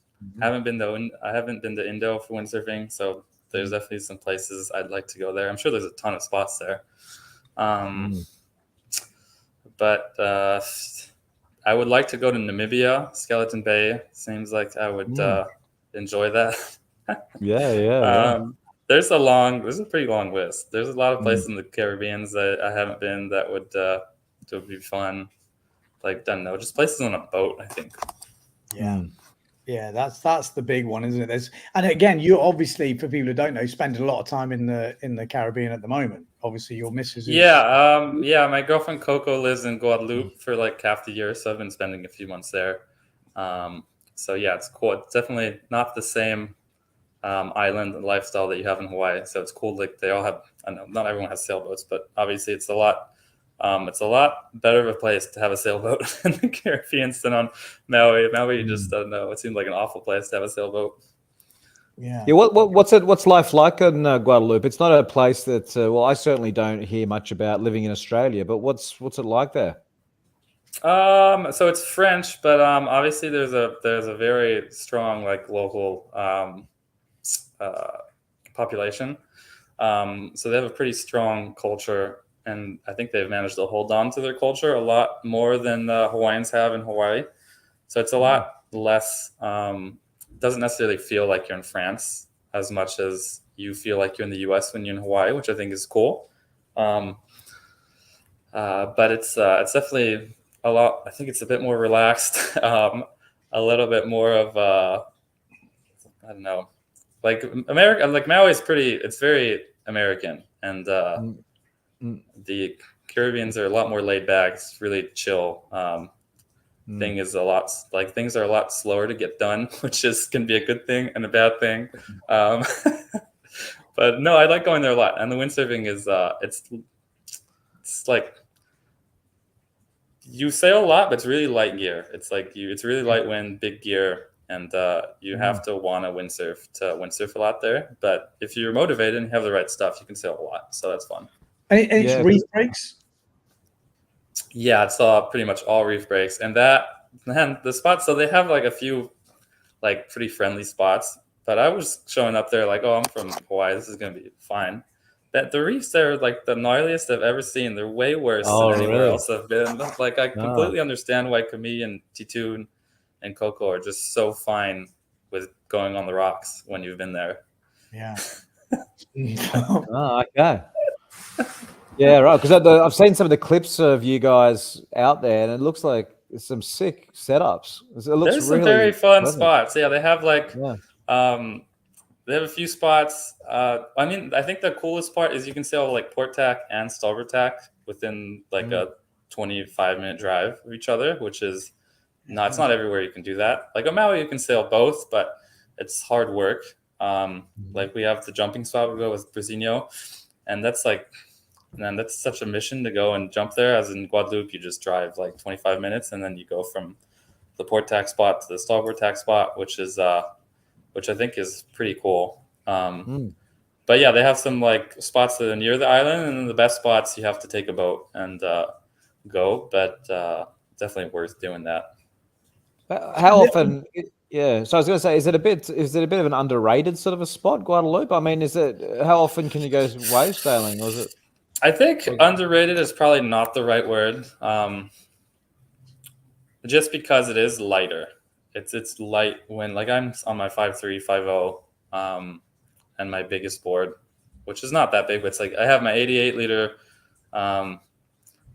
haven't been to Indo for windsurfing, so there's definitely some places I'd like to go there. I'm sure there's a ton of spots there. But I would like to go to Namibia, Skeleton Bay. Seems like I would enjoy that. There's a pretty long list. There's a lot of places in the Caribbean that I haven't been that would be fun. Like, I don't know, just places on a boat, I think. Yeah, that's the big one, isn't it? And again, you obviously, for people who don't know, spend a lot of time in the Caribbean at the moment. Obviously, your missus is... my girlfriend Coco lives in Guadeloupe for like half the year, so I've been spending a few months there. So yeah, it's cool. It's definitely not the same island and lifestyle that you have in Hawaii. So it's cool. Like they all have, I know not everyone has sailboats, but obviously it's a lot better of a place to have a sailboat in the Caribbean than on Maui. Maui, you just don't know. It seemed like an awful place to have a sailboat. Yeah. What's life like in Guadeloupe? It's not a place that I certainly don't hear much about living in Australia, but what's it like there? So it's French, but obviously there's a very strong like local population. So they have a pretty strong culture, and I think they've managed to hold on to their culture a lot more than the Hawaiians have in Hawaii. So it's a lot less, doesn't necessarily feel like you're in France as much as you feel like you're in the US when you're in Hawaii, which I think is cool. But it's definitely a lot, I think it's a bit more relaxed, a little bit more of, I don't know, like America, like Maui is it's very American, and the Caribbeans are a lot more laid back. It's really chill. Things are a lot slower to get done, which can be a good thing and a bad thing. But no, I like going there a lot. And the windsurfing is it's like you sail a lot, but it's really light gear. It's like it's really light wind, big gear, and you have to want to windsurf a lot there. But if you're motivated and you have the right stuff, you can sail a lot. So that's fun. And it's reef breaks? Yeah, it's pretty much all reef breaks. And the spots, so they have like a few like pretty friendly spots. But I was showing up there like, oh, I'm from Hawaii. This is going to be fine. That the reefs there are like the gnarliest I've ever seen. They're way worse than anywhere else I've been. Like I completely understand why Kami and Titu and Coco are just so fine with going on the rocks when you've been there. Yeah. Okay. Yeah, right. Because I've seen some of the clips of you guys out there, and it looks like some sick setups. There's some very fun spots. Yeah, they have like, they have a few spots. I mean, I think the coolest part is you can sail like port tack and starboard tack within like a 25-minute drive of each other, which is it's not everywhere you can do that. Like on Maui, you can sail both, but it's hard work. Like we have the jumping spot we go with Brisinho, and that's like, man, that's such a mission to go and jump there. As in Guadeloupe, you just drive like 25 minutes, and then you go from the port tack spot to the starboard tack spot, which I think is pretty cool. But yeah, they have some like spots that are near the island, and then the best spots you have to take a boat and go. But definitely worth doing that. How often? Yeah. So I was going to say, is it a bit of an underrated sort of a spot, Guadeloupe? I mean, how often can you go wave sailing? Or is it? I think underrated is probably not the right word. Just because it is lighter. It's light when, like, I'm on my 5.3, 5.0, and my biggest board, which is not that big, but it's like I have my 88 liter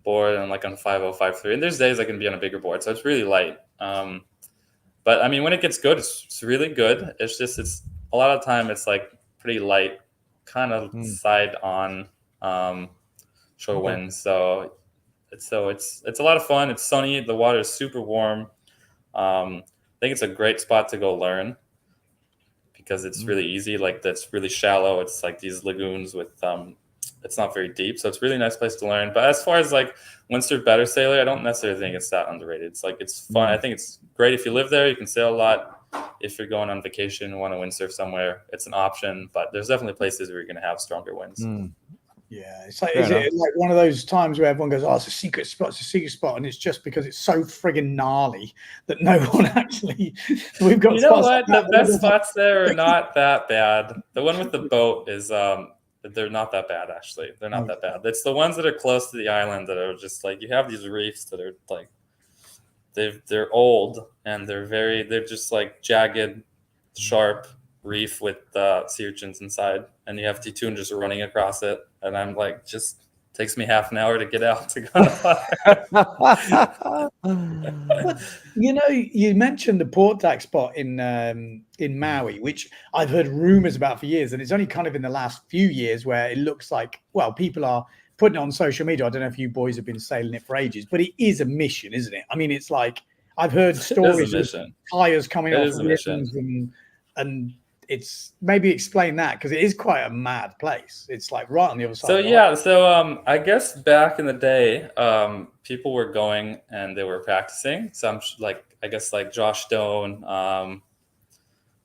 board, and like on 5.0, 5.3, and there's days I can be on a bigger board, so it's really light. But I mean, when it gets good, it's really good. It's a lot of time it's like pretty light, kind of side on shore wind. So it's a lot of fun. It's sunny. The water is super warm. I think it's a great spot to go learn because it's really easy. Like, that's really shallow. It's like these lagoons with it's not very deep, so it's a really nice place to learn. But as far as like windsurf better sailor, I don't necessarily think it's that underrated. It's like, it's fun. I think it's great if you live there. You can sail a lot. If you're going on vacation and want to windsurf somewhere, it's an option. But there's definitely places where you're going to have stronger winds. Yeah, it's like, is it like one of those times where everyone goes, "Oh, it's a secret spot, it's a secret spot," and it's just because it's so friggin' gnarly that no one actually. We've got. You know what? The best spots there are not that bad. The one with the boat is they're not that bad, actually. They're not that bad. It's the ones that are close to the island that are just like, you have these reefs that are like, they're old and they're just like jagged, sharp reef with sea urchins inside, and you have T2 just running across it, and I'm like, just takes me half an hour to get out to go on the water. You know, you mentioned the port tack spot in Maui, which I've heard rumors about for years, and it's only kind of in the last few years where it looks like, well, people are putting it on social media. I don't know if you boys have been sailing it for ages, but it is a mission, isn't it? I mean, it's like, I've heard stories of tires coming off and it's, maybe explain that, because it is quite a mad place. It's like right on the other side. So I guess back in the day, people were going and they were practicing. So I guess Josh Stone,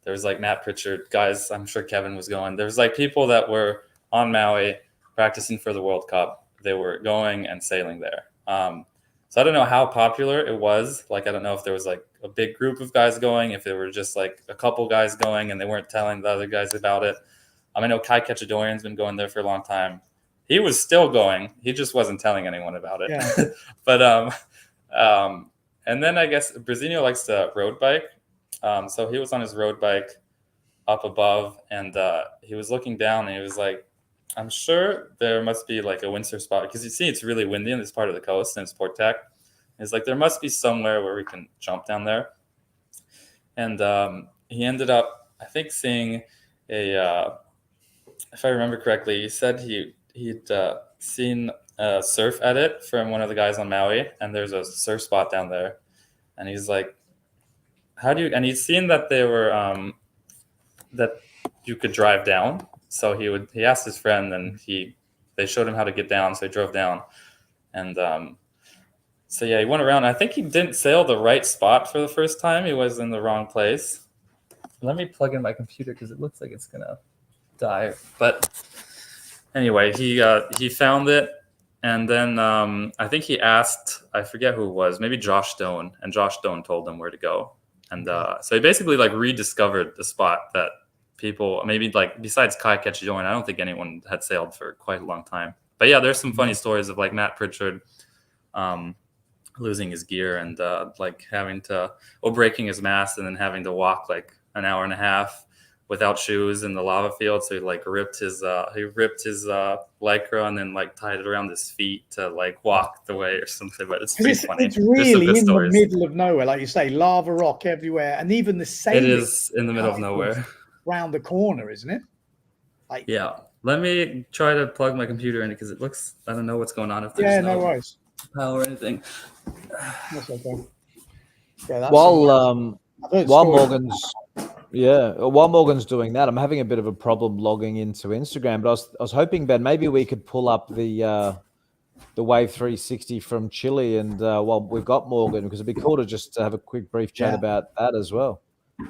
there was like Matt Pritchard, guys. I'm sure Kevin was going. There was like people that were on Maui practicing for the World Cup. They were going and sailing there. So I don't know how popular it was. Like, I don't know if there was like a big group of guys going, if there were just like a couple guys going and they weren't telling the other guys about it. I know Kai Ketchadorian's been going there for a long time. He was still going. He just wasn't telling anyone about it. Yeah. But and then I guess Brazinho likes to road bike. So he was on his road bike up above, and he was looking down, and he was like, I'm sure there must be like a windsurf spot, because you see it's really windy in this part of the coast and it's port tack. It's like, there must be somewhere where we can jump down there. And he ended up, I think, seeing if I remember correctly, he said he'd seen a surf edit from one of the guys on Maui, and there's a surf spot down there. And he's like, and he'd seen that they were, that you could drive down. So he asked his friend, and they showed him how to get down. So he drove down, and so yeah, he went around. I think he didn't sail the right spot for the first time. He was in the wrong place. Let me plug in my computer because it looks like it's gonna die. But anyway, he found it, and then I think he asked, I forget who it was, maybe Josh Stone, and Josh Stone told him where to go. And so he basically like rediscovered the spot that people, maybe like besides Kai Ketchadorian, I don't think anyone had sailed for quite a long time. But yeah, there's some funny stories of like Matt Pritchard losing his gear and like having to, breaking his mast and then having to walk like an hour and a half without shoes in the lava field. So he like ripped his lycra and then like tied it around his feet to like walk the way or something. But it's pretty funny. It's really in the middle of nowhere, like you say, lava rock everywhere, and even the sailing. It is in the middle of nowhere. Round the corner, isn't it? Like, yeah. Let me try to plug my computer in because it looks, I don't know what's going on. If there's no worries. Power or anything. That's okay. Yeah, that's while Morgan's doing that, I'm having a bit of a problem logging into Instagram. But I was hoping, Ben, maybe we could pull up the Wave 360 from Chile, and while we've got Morgan, because it'd be cool to just have a quick brief chat about that as well.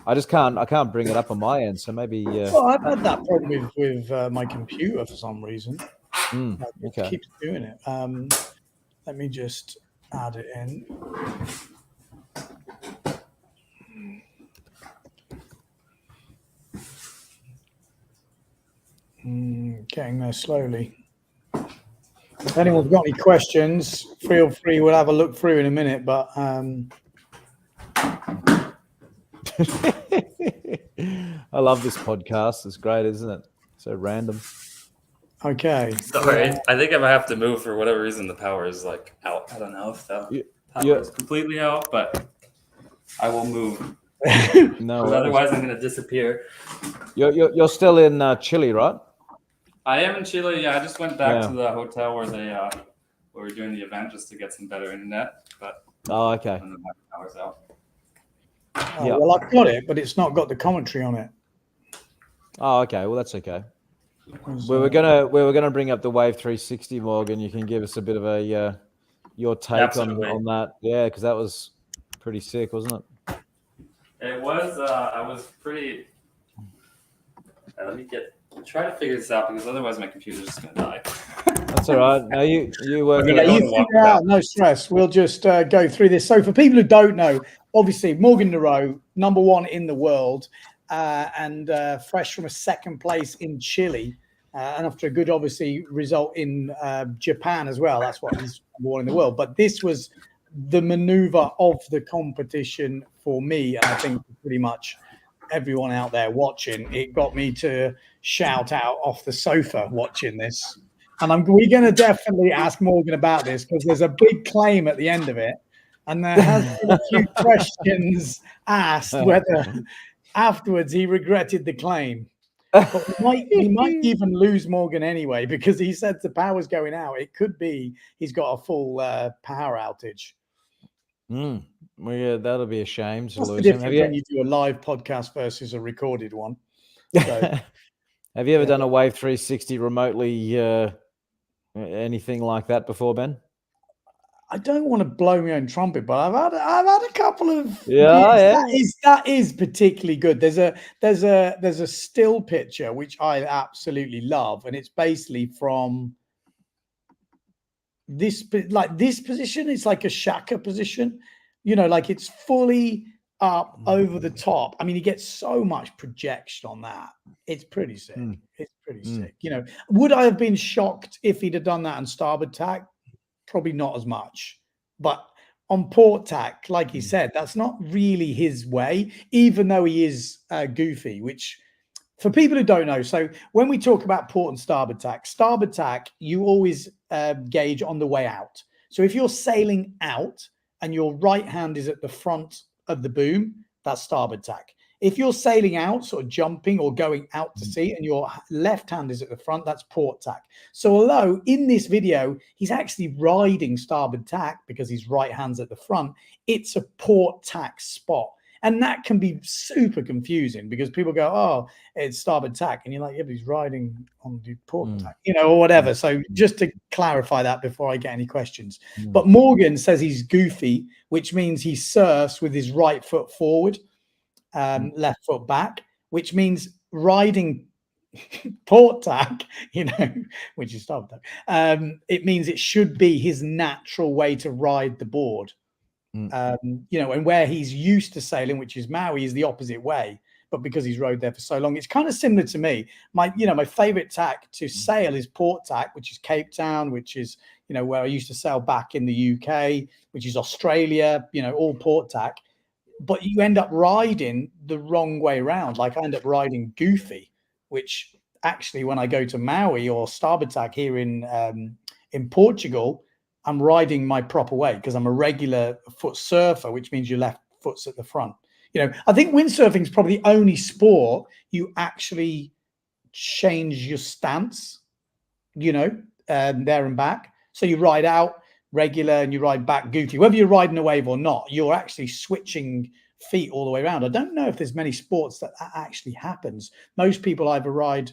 I can't bring it up on my end, so maybe. Well, I've had that problem with my computer for some reason. It keeps doing it. Let me just add it in. Getting there slowly. If anyone's got any questions, feel free. We'll have a look through in a minute, but I love this podcast. It's great, isn't it? So random. Okay. Sorry, I think I might have to move for whatever reason. The power is like out. I don't know if the power is completely out, but I will move. No, otherwise I'm going to disappear. You're still in Chile, right? I am in Chile. Yeah, I just went back to the hotel where they were doing the event just to get some better internet. But okay. My power's out. Well, I've got it, but it's not got the commentary on it. Oh, okay. Well, that's okay. We were gonna bring up the Wave 360, Morgan. You can give us a bit of a your take on that. Yeah, because that was pretty sick, wasn't it? It was. I was pretty. Let me try to figure this out because otherwise my computer's just gonna die. That's all right. No, you work. Yeah, you figure out. No stress. We'll just go through this. So for people who don't know, obviously Morgan Noireaux, #1 in the world, and fresh from a second place in Chile, and after a good, obviously, result in Japan as well. That's what he's #1 in the world. But this was the maneuver of the competition for me, and I think pretty much everyone out there watching. It got me to shout out off the sofa watching this. And we're going to definitely ask Morgan about this because there's a big claim at the end of it. And there has been a few questions asked whether afterwards he regretted the claim. But we might even lose Morgan anyway because he said the power's going out. It could be he's got a full power outage. Well, yeah, that'll be a shame to What's lose the him. difference when you do a live podcast versus a recorded one? So, have you ever done a Wave 360 remotely, anything like that before, Ben? I don't want to blow my own trumpet, but I've had a couple of that is particularly good. There's a still picture which I absolutely love, and it's basically from this position. It's like a shaka position, like it's fully up over the top. I mean, he gets so much projection on that. It's pretty sick. It's pretty sick. Would I have been shocked if he'd have done that on starboard tack? Probably not as much. But on port tack, like he said, that's not really his way, even though he is goofy, which for people who don't know, so when we talk about port and starboard tack, you always gauge on the way out. So if you're sailing out and your right hand is at the front of the boom, that's starboard tack. If you're sailing out, sort of jumping or going out to sea, and your left hand is at the front, that's port tack. So although in this video, he's actually riding starboard tack because his right hand's at the front, it's a port tack spot. And that can be super confusing because people go, oh, it's starboard tack. And you're like, yeah, but he's riding on the port tack, or whatever. So just to clarify that before I get any questions. But Morgan says he's goofy, which means he surfs with his right foot forward. Left foot back, which means riding port tack, which is starboard tack. It means it should be his natural way to ride the board. And where he's used to sailing, which is Maui, is the opposite way. But because he's rode there for so long, it's kind of similar to me. My favorite tack to sail is port tack, which is Cape Town, which is where I used to sail back in the UK, which is Australia. All port tack. But you end up riding the wrong way around. Like I end up riding goofy, which actually when I go to Maui or starboard tack here in Portugal, I'm riding my proper way because I'm a regular foot surfer, which means your left foot's at the front. I think windsurfing is probably the only sport you actually change your stance, there and back. So you ride out regular and you ride back goofy. Whether you're riding a wave or not, you're actually switching feet all the way around. I don't know if there's many sports that actually happens. Most people either ride,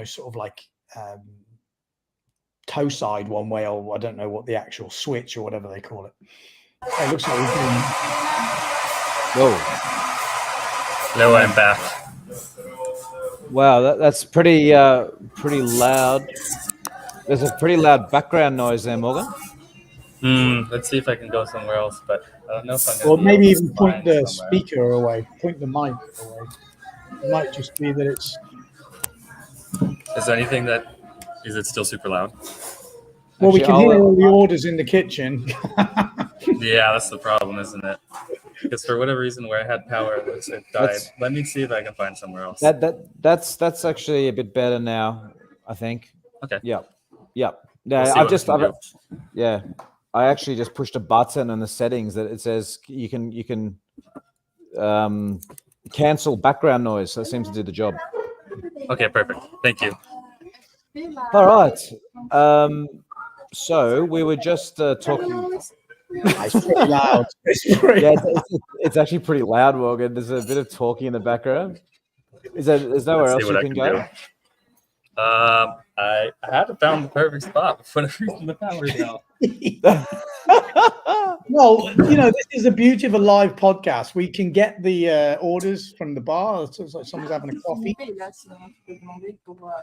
sort of like toe side one way, or I don't know what the actual switch or whatever they call it. It looks like we're doing. Whoa. Hello, I'm back. Wow, that's pretty loud. There's a pretty loud background noise there, Morgan. Let's see if I can go somewhere else, but I don't know if I'm Or going to maybe be able even to point find the somewhere. speaker away, point the mic away. It might just be that it's. Is there anything that... Is it still super loud? Well, we Actually, can hear all the orders in the kitchen. Yeah, that's the problem, isn't it? Because for whatever reason, where I had power, it died. Let me see if I can find somewhere else. That's actually a bit better now, I think. Okay. Yeah. Yeah. We'll see what we can do. Yeah. I actually just pushed a button in the settings that it says you can cancel background noise. That seems to do the job. Okay, perfect. Thank you. All right. So we were just talking. It's pretty loud. It's actually pretty loud, Morgan. There's a bit of talking in the background. There's nowhere else you can go? I hadn't found the perfect spot for the reason the power's out. Well, this is the beauty of a live podcast. We can get the orders from the bar. It's like someone's having a coffee.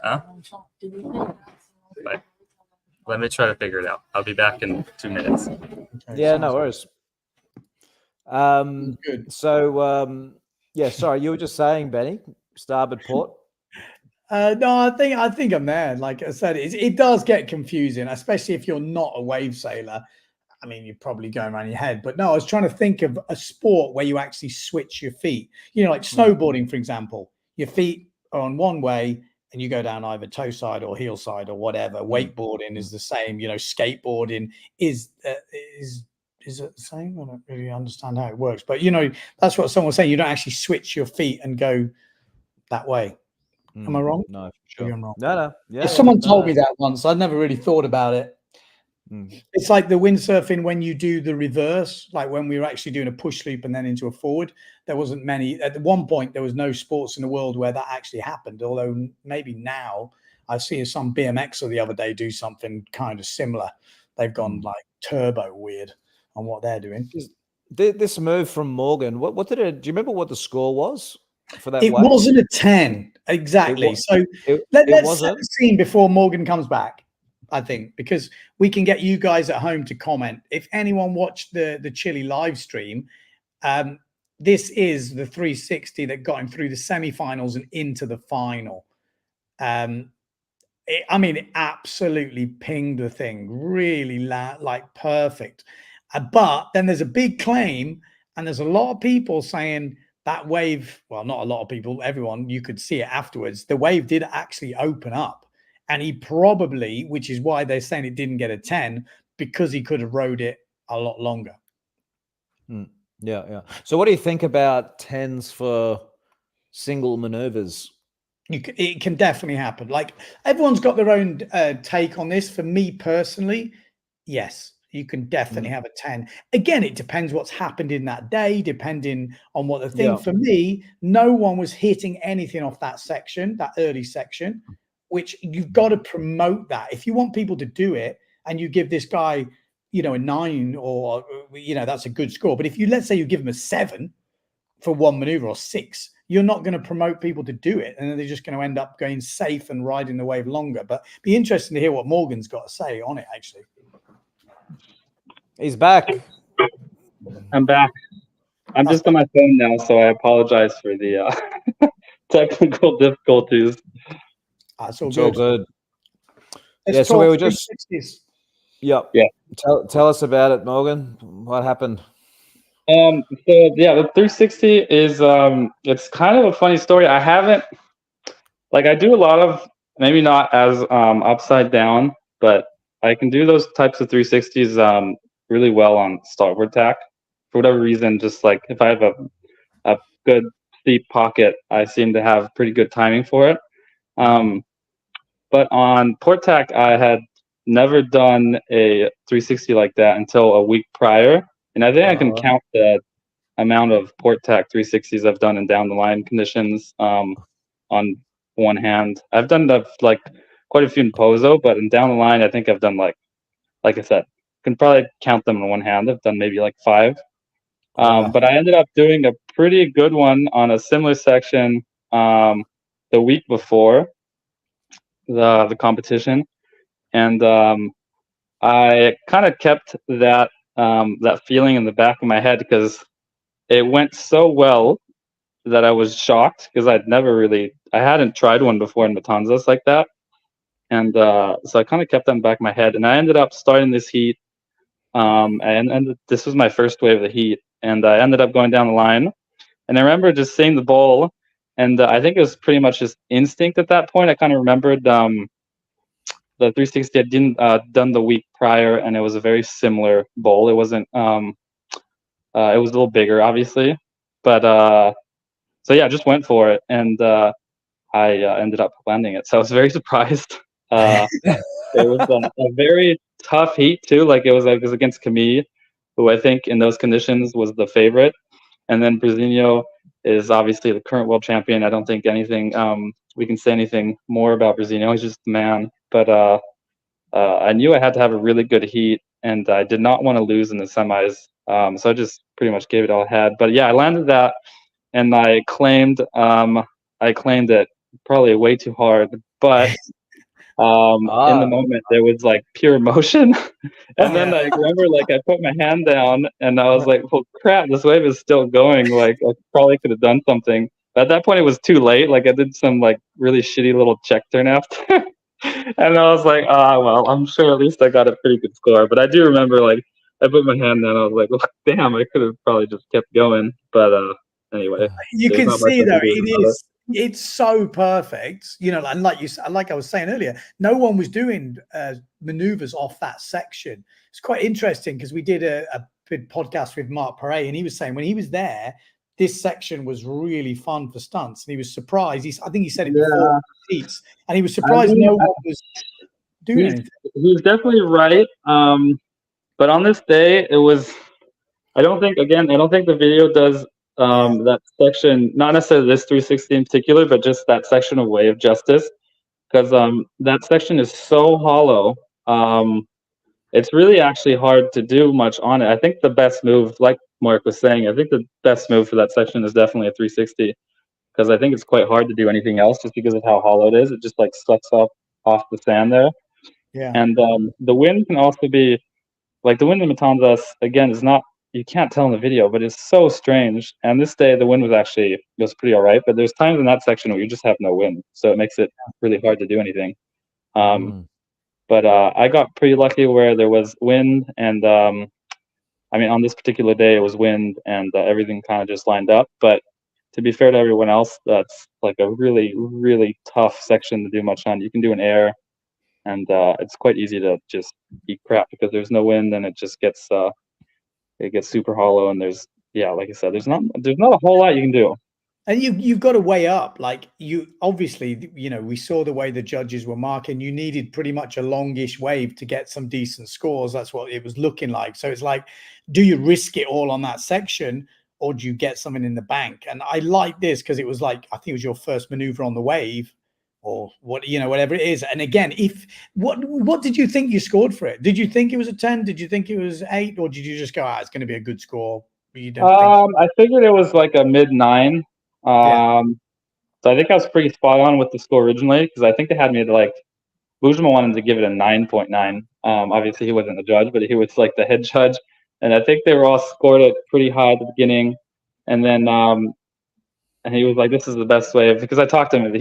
Huh? Let me try to figure it out. I'll be back in 2 minutes. Okay, yeah, no worries. Good. So, yeah, sorry, you were just saying, Benny, starboard port. No, I think I'm there. Like I said, it does get confusing, especially if you're not a wave sailor. I mean, you're probably going around your head. But no, I was trying to think of a sport where you actually switch your feet. Like snowboarding, for example. Your feet are on one way and you go down either toe side or heel side or whatever. Wakeboarding is the same. Skateboarding is it the same? I don't really understand how it works. But, that's what someone was saying. You don't actually switch your feet and go that way. Am I wrong? No, for sure. I'm wrong. No. Yeah, someone told me that once. I'd never really thought about it. It's like the windsurfing when you do the reverse, like when we were actually doing a push loop and then into a forward. There wasn't many. At one point, there was no sports in the world where that actually happened. Although maybe now I see some BMXer the other day do something kind of similar. They've gone like turbo weird on what they're doing. This move from Morgan, what did it? Do you remember what the score was for that? It wave? wasn't a 10 exactly. So let's set the scene before Morgan comes back. I think, because we can get you guys at home to comment. If anyone watched the Chile live stream, this is the 360 that got him through the semifinals and into the final. It absolutely pinged the thing, really like perfect. But then there's a big claim, and there's a lot of people saying that wave, well, not a lot of people, everyone, you could see it afterwards. The wave did actually open up. And he probably, which is why they're saying it didn't get a 10, because he could have rode it a lot longer. Yeah. So what do you think about 10s for single maneuvers? It can definitely happen. Like, everyone's got their own take on this. For me personally, yes, you can definitely have a 10. Again, it depends what's happened in that day, depending on what the thing. Yeah. For me, no one was hitting anything off that section, that early section, which you've got to promote that. If you want people to do it and you give this guy, a 9 or, that's a good score. But if let's say you give him a 7 for one maneuver or 6, you're not going to promote people to do it. And then they're just going to end up going safe and riding the wave longer. But be interesting to hear what Morgan's got to say on it, actually. He's back. I'm back. I'm just on my phone now, so I apologize for the technical difficulties. It's all good. Let's so we were just 360s. Yeah. Tell us about it, Morgan. What happened? So the 360 is it's kind of a funny story. I haven't, I do a lot of, maybe not as upside down, but I can do those types of 360s really well on starboard tack. For whatever reason, just if I have a good deep pocket, I seem to have pretty good timing for it. But on port tack, I had never done a 360 like that until a week prior. And I think I can count the amount of port tack 360s I've done in down the line conditions on one hand. I've done quite a few in Pozo, but in down the line, I think I've done like I said, can probably count them in one hand. I've done maybe 5. But I ended up doing a pretty good one on a similar section the week before the competition, and I kind of kept that that feeling in the back of my head because it went so well that I was shocked because I hadn't tried one before in Matanzas like that. And so I kind of kept that in the back of my head. And I ended up starting this heat. And this was my first wave of the heat. And I ended up going down the line. And I remember just seeing the bowl. And I think it was pretty much just instinct at that point. I kind of remembered the 360 I didn't done the week prior. And it was a very similar bowl. It wasn't, it was a little bigger, obviously. But so yeah, I just went for it. And I ended up landing it. So I was very surprised. It was a very tough heat too. Like it was against Camille, who I think in those conditions was the favorite. And then Brazinho is obviously the current world champion. I don't think anything we can say anything more about Brazinho. He's just the man. But I knew I had to have a really good heat, and I did not want to lose in the semis. So I just pretty much gave it all I had. But yeah, I landed that, and I claimed it probably way too hard, but in the moment there was like pure emotion. And then I remember like I put my hand down and I was like, well crap, this wave is still going, like I probably could have done something. But at that point it was too late. Like I did some like really shitty little check turn after. And I was like, well, I'm sure at least I got a pretty good score. But I do remember like I put my hand down, I was like, well, damn, I could have probably just kept going. But anyway, you can see though it's so perfect, you know, and like I was saying earlier, no one was doing maneuvers off that section. It's quite interesting because we did a big podcast with Mark Perret, and he was saying when he was there, this section was really fun for stunts, and he was surprised. I think he said it before seats, and he was surprised no one was doing anything. He's definitely right. But on this day, it was. I don't think the video does that section, not necessarily this 360 in particular, but just that section of Wave Justice, because that section is so hollow. It's really actually hard to do much on it. I think the best move, like Mark was saying, I think the best move for that section is definitely a 360, because I think it's quite hard to do anything else just because of how hollow it is. It just like sucks off the sand there. Yeah. And the wind can also be, like the wind in Matanzas, again, is not, you can't tell in the video, but it's so strange. And this day, the wind was pretty all right. But there's times in that section where you just have no wind. So it makes it really hard to do anything. But I got pretty lucky where there was wind. And I mean, on this particular day, it was wind and everything kind of just lined up. But to be fair to everyone else, that's like a really, really tough section to do much on. You can do an air. And it's quite easy to just eat crap because there's no wind, and it just gets super hollow. And there's like I said, there's not a whole lot you can do. And you've got to weigh up. Like you obviously, you know, we saw the way the judges were marking. You needed pretty much a longish wave to get some decent scores. That's what it was looking like. So it's like, do you risk it all on that section, or do you get something in the bank? And I like this because it was like, I think it was your first maneuver on the wave, or what, you know, whatever it is. And again, what did you think you scored for it? Did you think it was a 10? Did you think it was 8? Or did you just go, it's going to be a good score? You don't think so? I figured it was like a mid-9. So I think I was pretty spot on with the score originally, because I think they had me to like, Bujima wanted to give it a 9.9. Obviously he wasn't the judge, but he was like the head judge. And I think they were all scored it pretty high at the beginning. And then and he was like, this is the best wave, because he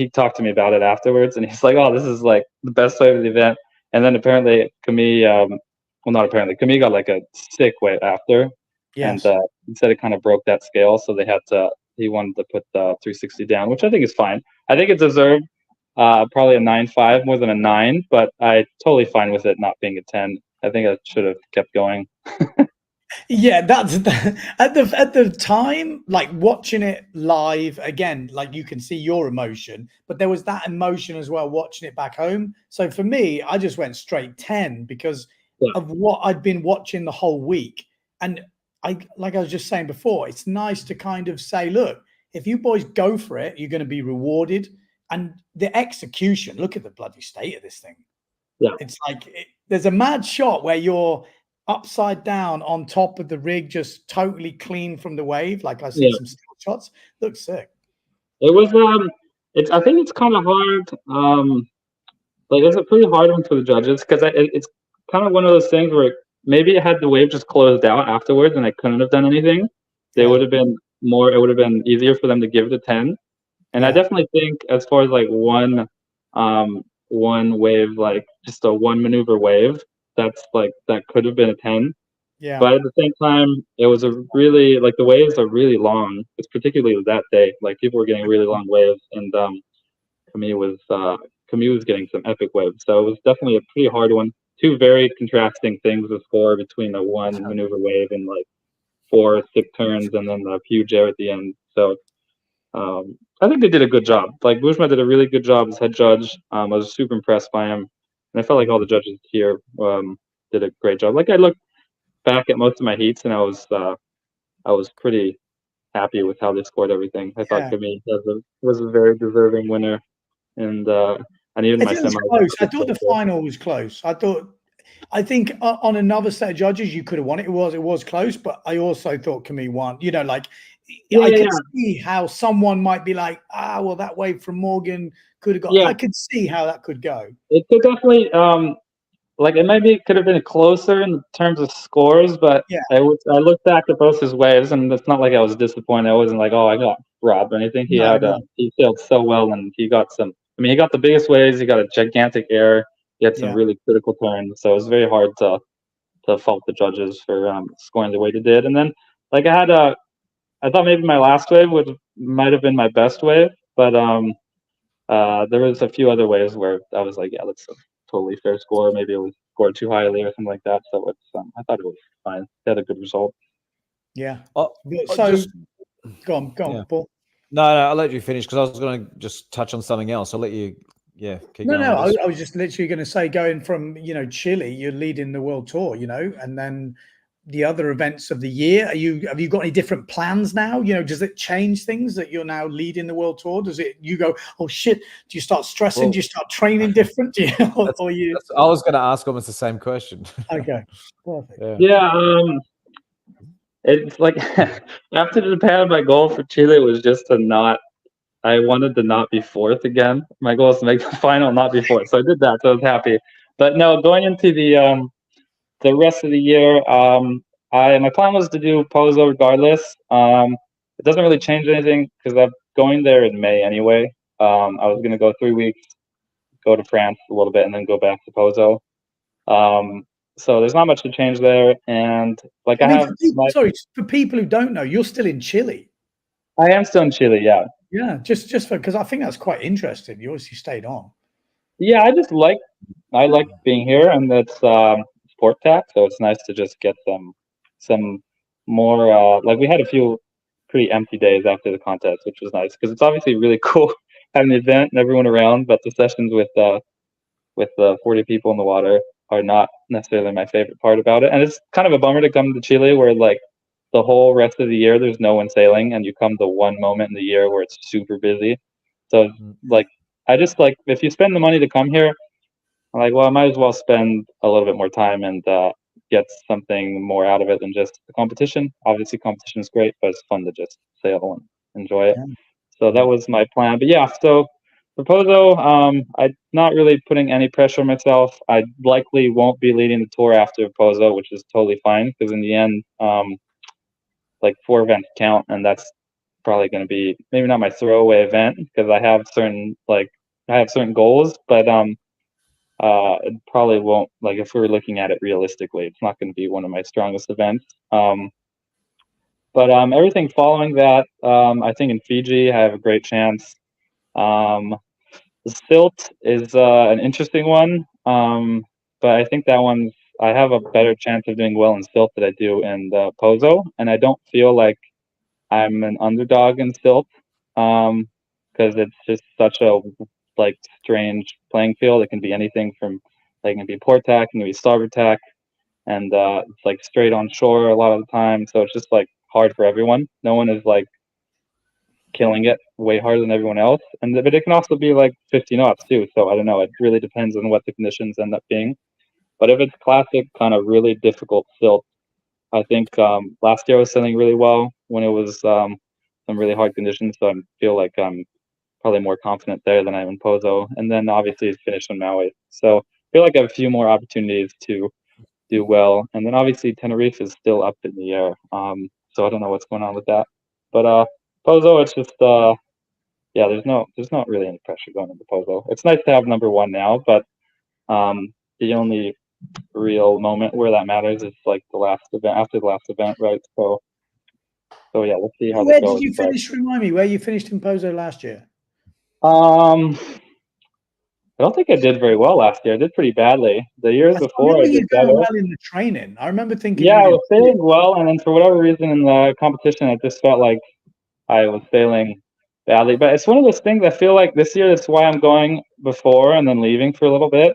talked to me about it afterwards, and he's like, oh, this is like the best wave of the event. And then apparently Camille, Camille got like a sick wave after. Yes. And he said it kind of broke that scale, so he wanted to put the 360 down, which I think is fine. I think it deserved probably a 9.5 more than a 9, but I totally fine with it not being a 10. I think I should have kept going. Yeah, that's at the time, like watching it live again, like you can see your emotion, but there was that emotion as well watching it back home. So for me, I just went straight 10 because of what I'd been watching the whole week. And like I was just saying before, it's nice to kind of say, look, if you boys go for it, you're going to be rewarded. And the execution, look at the bloody state of this thing. Yeah, it's like there's a mad shot where you're upside down on top of the rig, just totally clean from the wave. Like I see some still shots. Looks sick. It was I think it's kind of hard. Like it's a pretty hard one for the judges, because it's kind of one of those things where maybe had the wave just closed out afterwards and I couldn't have done anything, they would have been more. It would have been easier for them to give it a 10. And I definitely think as far as like one wave, like just a one maneuver wave, that's like that could have been a 10. Yeah. But at the same time, it was a really like the waves are really long. It's particularly that day, like people were getting really long waves, and Camille was getting some epic waves. So it was definitely a pretty hard one. Two very contrasting things to score between a one maneuver wave and like 4 sick turns and then the huge air at the end. So I think they did a good job. Like Bushma did a really good job as head judge. I was super impressed by him, and I felt like all the judges here did a great job. Like I looked back at most of my heats, and I was pretty happy with how they scored everything. I thought Camille was a very deserving winner, and even my semi. Close. I thought the final was close. I think on another set of judges you could have won it. It was close, but I also thought Camille won. You know, like I could see how someone might be like, well, that wave from Morgan could have got. I could see how that could go. It could definitely like it could have been closer in terms of scores, but I looked back at both his waves, and it's not like I was disappointed. I wasn't like, oh, I got robbed or anything. He he sailed so well, and he got some. I mean, he got the biggest waves. He got a gigantic air. He had some really critical turns, so it was very hard to fault the judges for scoring the way they did. And then, like I thought maybe my last wave might have been my best wave, but there was a few other waves where I was like, yeah, that's a totally fair score. Maybe it was scored too highly or something like that. So it's I thought it was fine. They had a good result. Yeah. So go on, Paul. No, I'll let you finish because I was going to just touch on something else. I'll let you. Yeah, keep going. No, I was just literally going to say, going from Chile, you're leading the world tour, and then the other events of the year. Have you got any different plans now? Does it change things that you're now leading the world tour? Does it? You go, oh shit! Do you start stressing? Do you start training different? I was going to ask almost the same question. Okay, perfect. It's like after Japan, my goal for Chile was just to not. I wanted to not be fourth again. My goal is to make the final, not be fourth. So I did that. So I was happy. But no, going into the rest of the year, my plan was to do Pozo regardless. It doesn't really change anything because I'm going there in May anyway. I was going to go 3 weeks, go to France a little bit, and then go back to Pozo. So there's not much to change there. And like for people who don't know, you're still in Chile. I am still in Chile, yeah. Yeah, just because I think that's quite interesting. You obviously stayed on. Yeah, I like being here, and it's sport tack, so it's nice to just get some more. Like we had a few pretty empty days after the contest, which was nice because it's obviously really cool having an event and everyone around, but the sessions with the 40 people in the water are not necessarily my favorite part about it, and it's kind of a bummer to come to Chile where like. The whole rest of the year, there's no one sailing, and you come to one moment in the year where it's super busy. So, like, I just like if you spend the money to come here, I'm like, well, I might as well spend a little bit more time and get something more out of it than just the competition. Obviously, competition is great, but it's fun to just sail and enjoy it. Yeah. So that was my plan. But yeah, so for Pozo, I'm not really putting any pressure on myself. I likely won't be leading the tour after Pozo, which is totally fine because in the end. Like 4 events count, and that's probably going to be maybe not my throwaway event because I have certain goals, but it probably won't, like if we're looking at it realistically, it's not going to be one of my strongest events. But everything following that, I think in Fiji I have a great chance. The Silt is an interesting one, but I think that one's I have a better chance of doing well in Silt than I do in the Pozo, and I don't feel like I'm an underdog in Silt because it's just such a like strange playing field. It can be anything from like it can be port tack, it can be starboard tack, and it's like straight on shore a lot of the time. So it's just like hard for everyone. No one is like killing it way harder than everyone else, but it can also be like 50 knots too. So I don't know. It really depends on what the conditions end up being. But if it's classic, kind of really difficult Silt, I think last year I was sailing really well when it was some really hard conditions. So I feel like I'm probably more confident there than I am in Pozo. And then obviously it's finished on Maui. So I feel like I have a few more opportunities to do well. And then obviously Tenerife is still up in the air. So I don't know what's going on with that. But Pozo, it's just yeah, there's not really any pressure going into Pozo. It's nice to have number one now, but the only real moment where that matters is like the last event, after the last event, right? So yeah, let's see how Where that goes. did you finish? Remind me where you finished in Pozo last year. I don't think I did very well last year. I did pretty badly. The years before I did better. Well in the training. I remember thinking. Yeah, I was sailing well, and then for whatever reason in the competition, I just felt like I was sailing badly. But it's one of those things I feel like this year that's why I'm going before and then leaving for a little bit.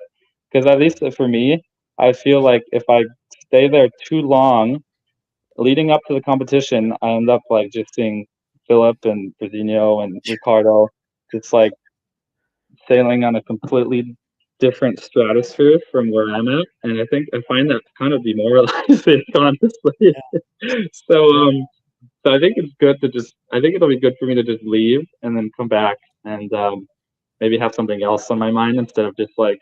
Because at least for me, I feel like if I stay there too long, leading up to the competition, I end up like just seeing Philip and Brazino and Ricardo just like sailing on a completely different stratosphere from where I'm at, and I find that kind of demoralizing, honestly. Yeah. So I think it's good to just. I think it'll be good for me to just leave and then come back and maybe have something else on my mind instead of just like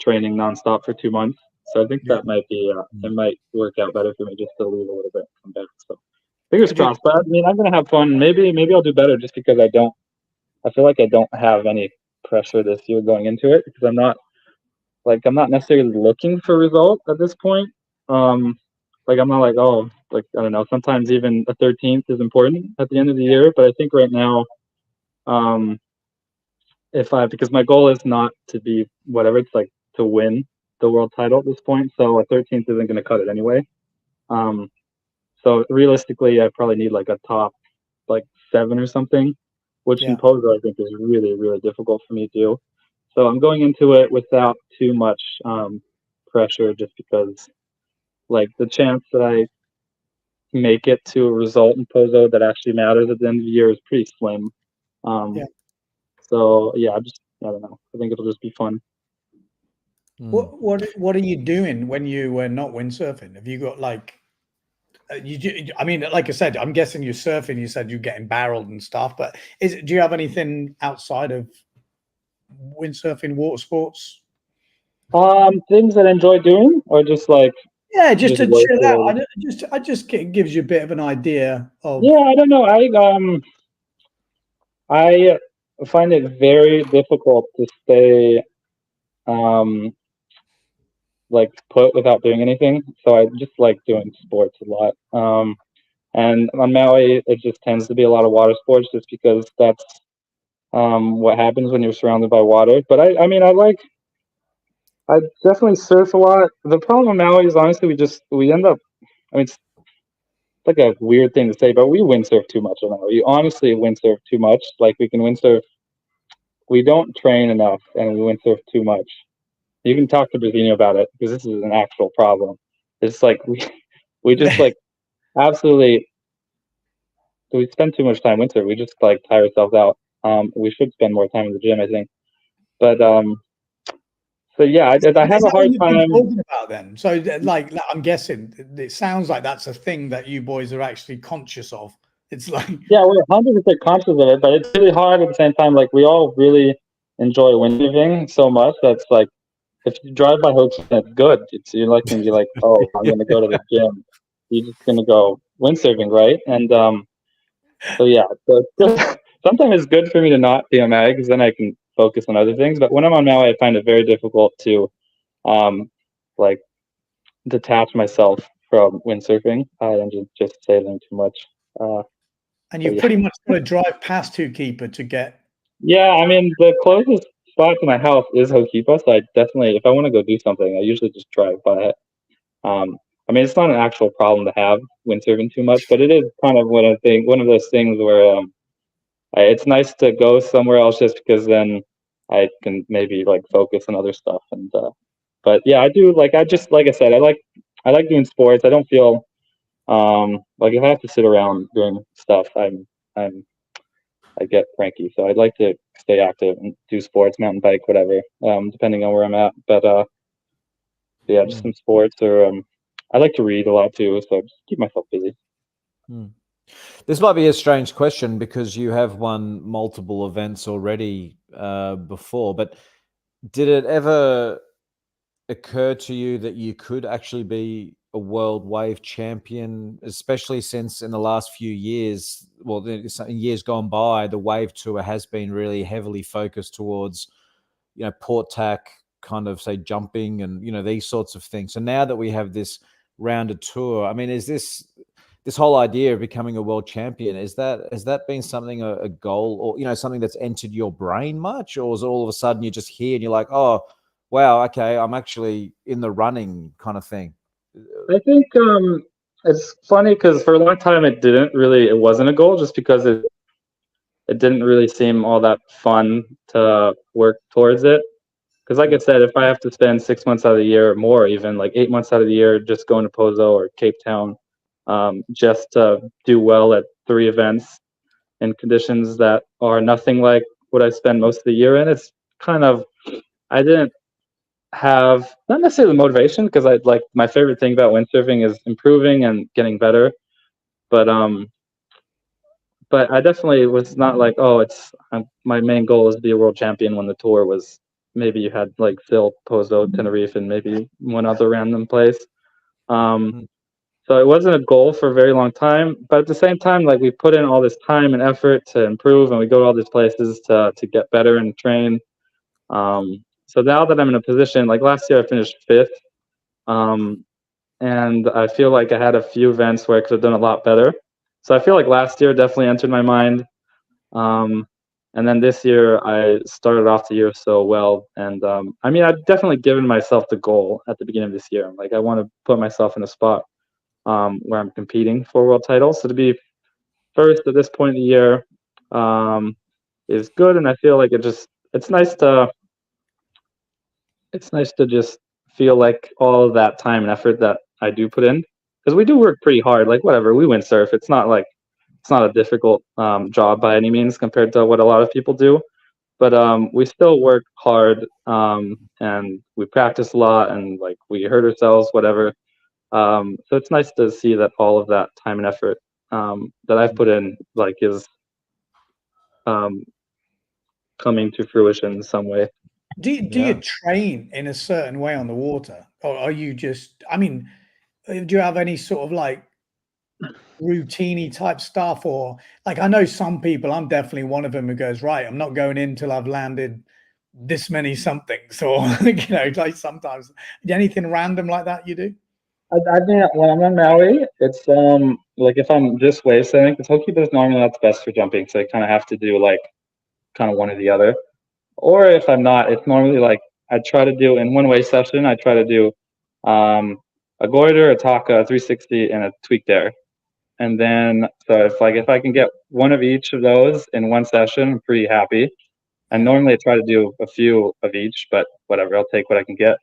training nonstop for 2 months. So I think that might be it might work out better for me just to leave a little bit and come back. So fingers crossed. But I mean, I'm gonna have fun. Maybe I'll do better just because I feel like I don't have any pressure this year going into it because I'm not necessarily looking for results at this point. Like I'm not like, oh, like I don't know, sometimes even a 13th is important at the end of the year, but I think right now because my goal is not to be whatever, it's like to win the world title at this point, so a 13th isn't going to cut it anyway. So realistically I probably need like a top like 7 or something, which in Pozo I think is really, really difficult for me to do. So I'm going into it without too much pressure, just because like the chance that I make it to a result in Pozo that actually matters at the end of the year is pretty slim. So yeah, I don't know. I think it'll just be fun. What are you doing when you were not windsurfing? Have you got like I mean, like I said, I'm guessing you're surfing. You said you're getting barreled and stuff, but do you have anything outside of windsurfing, water sports? Things that I enjoy doing, or just like just to chill out. I just gives you a bit of an idea of. Yeah, I don't know. I find it very difficult to stay like put without doing anything. So I just like doing sports a lot. And on Maui, it just tends to be a lot of water sports, just because that's what happens when you're surrounded by water. But I mean, I definitely surf a lot. The problem with Maui is honestly we end up. I mean, it's like a weird thing to say, but we windsurf too much on Maui. We honestly windsurf too much. Like we can windsurf. We don't train enough, and we windsurf too much. You can talk to Brazino about it because this is an actual problem. It's like we just like absolutely. We spend too much time windsurf. We just like tire ourselves out. We should spend more time in the gym, I think. But so yeah, I have a hard time talking about then. So like I'm guessing it sounds like that's a thing that you boys are actually conscious of. It's like we're 100% conscious of it, but it's really hard at the same time. Like we all really enjoy windsurfing so much that's like if you drive by Hokies, that's good. You're like gonna be like, oh, I'm gonna go to the gym. You're just gonna go windsurfing, right? And so yeah, so sometimes it's good for me to not be on Maui because then I can focus on other things. But when I'm on Maui, I find it very difficult to like detach myself from windsurfing and just sailing too much. And you pretty much got to drive past Hokipa to get. Yeah, I mean the closest spot to my house is Hokipa, so I definitely, if I want to go do something, I usually just drive by it. I mean, it's not an actual problem to have windsurfing too much, but it is kind of one of those things where it's nice to go somewhere else just because then I can maybe like focus on other stuff. And but yeah, I do like I said, I like doing sports. I don't feel like if I have to sit around doing stuff, I get cranky. So I'd like to stay active and do sports, mountain bike, whatever, depending on where I'm at. But yeah, just some sports, or I like to read a lot too, so just keep myself busy. This might be a strange question because you have won multiple events already before, but did it ever occur to you that you could actually be a world wave champion, especially since in the last few years, well, in years gone by, the wave tour has been really heavily focused towards, port tack, kind of say jumping and, these sorts of things. So now that we have this rounded tour, I mean, is this whole idea of becoming a world champion, has that been something, a goal, or, something that's entered your brain much? Or is it all of a sudden you're just here and you're like, oh, wow, okay, I'm actually in the running kind of thing? I think it's funny because for a long time it wasn't a goal, just because it didn't really seem all that fun to work towards it. Because like I said, if I have to spend 6 months out of the year, or more, even like 8 months out of the year, just going to Pozo or Cape Town, just to do well at 3 events in conditions that are nothing like what I spend most of the year in, it's kind of, I didn't have, not necessarily the motivation, because I like, my favorite thing about windsurfing is improving and getting better, but I definitely was not like, oh, my main goal is to be a world champion, when the tour was, maybe you had like Phil, Pozo, Tenerife, and maybe one other random place. So it wasn't a goal for a very long time, but at the same time, like, we put in all this time and effort to improve, and we go to all these places to get better and train. So now that I'm in a position, like last year I finished 5th, and I feel like I had a few events where I could have done a lot better. So I feel like last year definitely entered my mind. And then this year I started off the year so well. And I mean, I've definitely given myself the goal at the beginning of this year. Like, I want to put myself in a spot where I'm competing for world titles. So to be first at this point in the year is good. And I feel like it's nice to just feel like all of that time and effort that I do put in, because we do work pretty hard. Like, whatever, we windsurf. It's not a difficult job by any means compared to what a lot of people do, but we still work hard, and we practice a lot, and like, we hurt ourselves, whatever. So it's nice to see that all of that time and effort that I've put in, like, is coming to fruition in some way. Do you train in a certain way on the water, or are you just, I mean, do you have any sort of like routine type stuff? Or like, I know some people, I'm definitely one of them, who goes, right, I'm not going in till I've landed this many somethings, or like, sometimes anything random like that you do? I think when I'm on Maui, it's like, if I'm just wave sailing, because Hokiba is normally not the best for jumping, so I kind of have to do like kind of one or the other. Or if I'm not, it's normally like, I try to do in one wave session, I try to do a goiter, a taka, a 360, and a tweak there. And then, so if I can get one of each of those in one session, I'm pretty happy. And normally I try to do a few of each, but whatever, I'll take what I can get.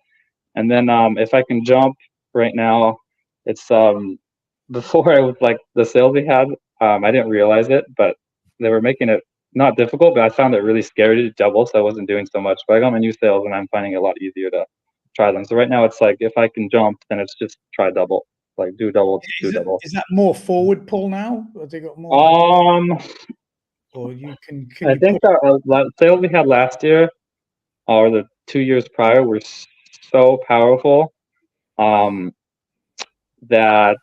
And then if I can jump right now, it's before, I was like, the sails we had, I didn't realize it, but they were making it not difficult, but I found it really scary to double, so I wasn't doing so much. But I got my new sails and I'm finding it a lot easier to try them. So right now it's like, if I can jump, then it's just try double. Like, do double, do double. Is that more forward pull now? Or they got more? Or you can I think the sails we had last year, or the 2 years prior, were so powerful that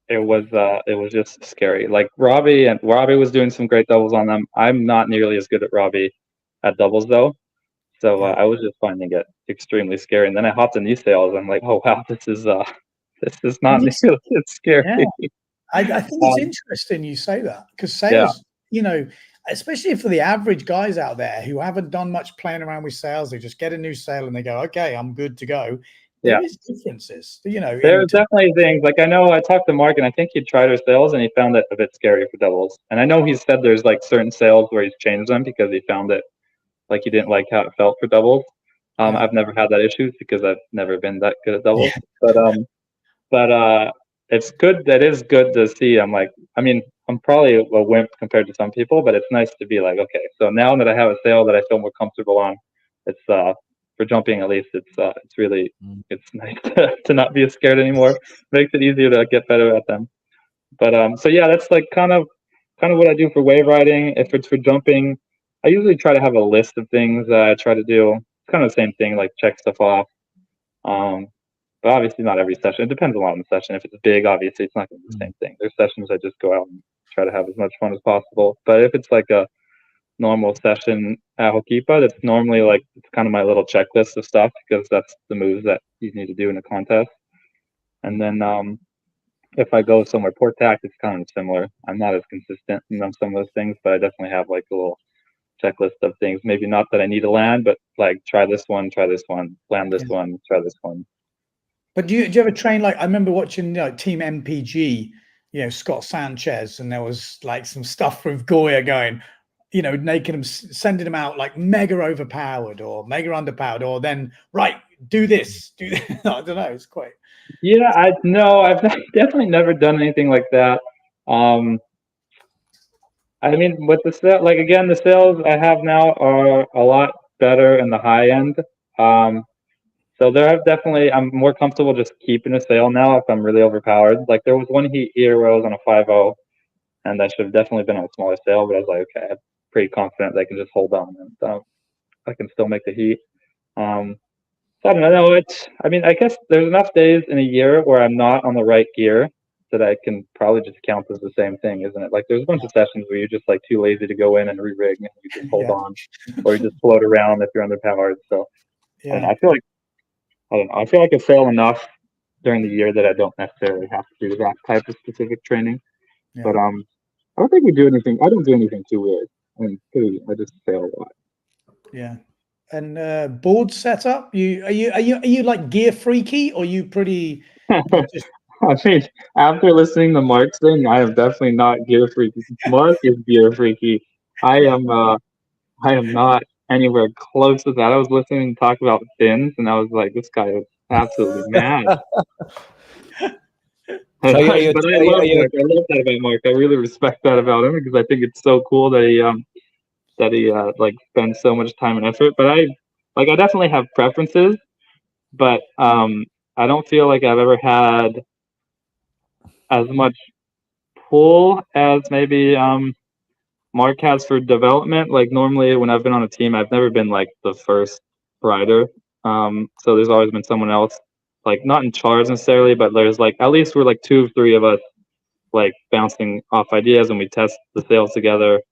it was just scary. Like, Robbie was doing some great doubles on them. I'm not nearly as good at Robbie at doubles though. So I was just finding it extremely scary. And then I hopped in these sails. I'm like, oh wow, this is not nearly as scary. Yeah. I think it's interesting you say that, because sails, especially for the average guys out there who haven't done much playing around with sails, they just get a new sail and they go, okay, I'm good to go. There is differences, There are definitely things. Like, I know I talked to Mark, and I think he tried our sails and he found it a bit scary for doubles. And I know he said there's like certain sails where he's changed them because he found it, like, he didn't like how it felt for doubles. I've never had that issue because I've never been that good at doubles. But it's good. That is good to see. I'm like, I mean, I'm probably a wimp compared to some people, but it's nice to be like, okay, so now that I have a sail that I feel more comfortable on, it's for jumping at least, it's really, it's nice to not be scared anymore. Makes it easier to get better at them. But so yeah, that's like kind of what I do for wave riding. If it's for jumping, I usually try to have a list of things that I try to do. It's kind of the same thing, like check stuff off. But obviously not every session. It depends a lot on the session. If it's big, obviously it's not going to be the same thing. There's sessions I just go out and try to have as much fun as possible. But if it's like a normal session at Hokipa, that's normally like it's kind of my little checklist of stuff because that's the moves that you need to do in a contest. And then if I go somewhere port tack, it's kind of similar. I'm not as consistent on some of those things, but I definitely have like a little checklist of things. Maybe not that I need to land, but like try this one, land this one, try this one. But do you ever train like I remember watching Team MPG, Scott Sanchez, and there was like some stuff with Goya going, making them sending them out like mega overpowered or mega underpowered, or then do this. I don't know. It's quite. Yeah, I've definitely never done anything like that. I mean, with the the sales I have now are a lot better in the high end. So I'm more comfortable just keeping a sail now if I'm really overpowered. Like there was one heat here where I was on a 5.0, and I should have definitely been on a smaller sail, but I was like, okay, I'm pretty confident that I can just hold on and I can still make the heat. So I don't know. I guess there's enough days in a year where I'm not on the right gear that I can probably just count as the same thing, isn't it? Like there's a bunch of sessions where you're just like too lazy to go in and re-rig and you just hold on, or you just float around if you're underpowered. So I feel like I sail enough during the year that I don't necessarily have to do that type of specific training. Yeah. But I don't think we do anything. I don't do anything too weird. I just sail a lot. Yeah. And board setup? Are you like gear freaky, or are you pretty? Just... I mean, after listening to Mark's thing, I am definitely not gear freaky. Mark is gear freaky. I am not anywhere close to that. I was listening to talk about fins, and I was like, this guy is absolutely mad. But I love Mark. I love that about Mark. I really respect that about him because I think it's so cool that he like spends so much time and effort. But I definitely have preferences, but I don't feel like I've ever had as much pull as maybe Mark has for development. Like normally when I've been on a team, I've never been like the first rider. So there's always been someone else, like not in charge necessarily, but there's like at least we're like 2 or 3 of us like bouncing off ideas and we test the sails together.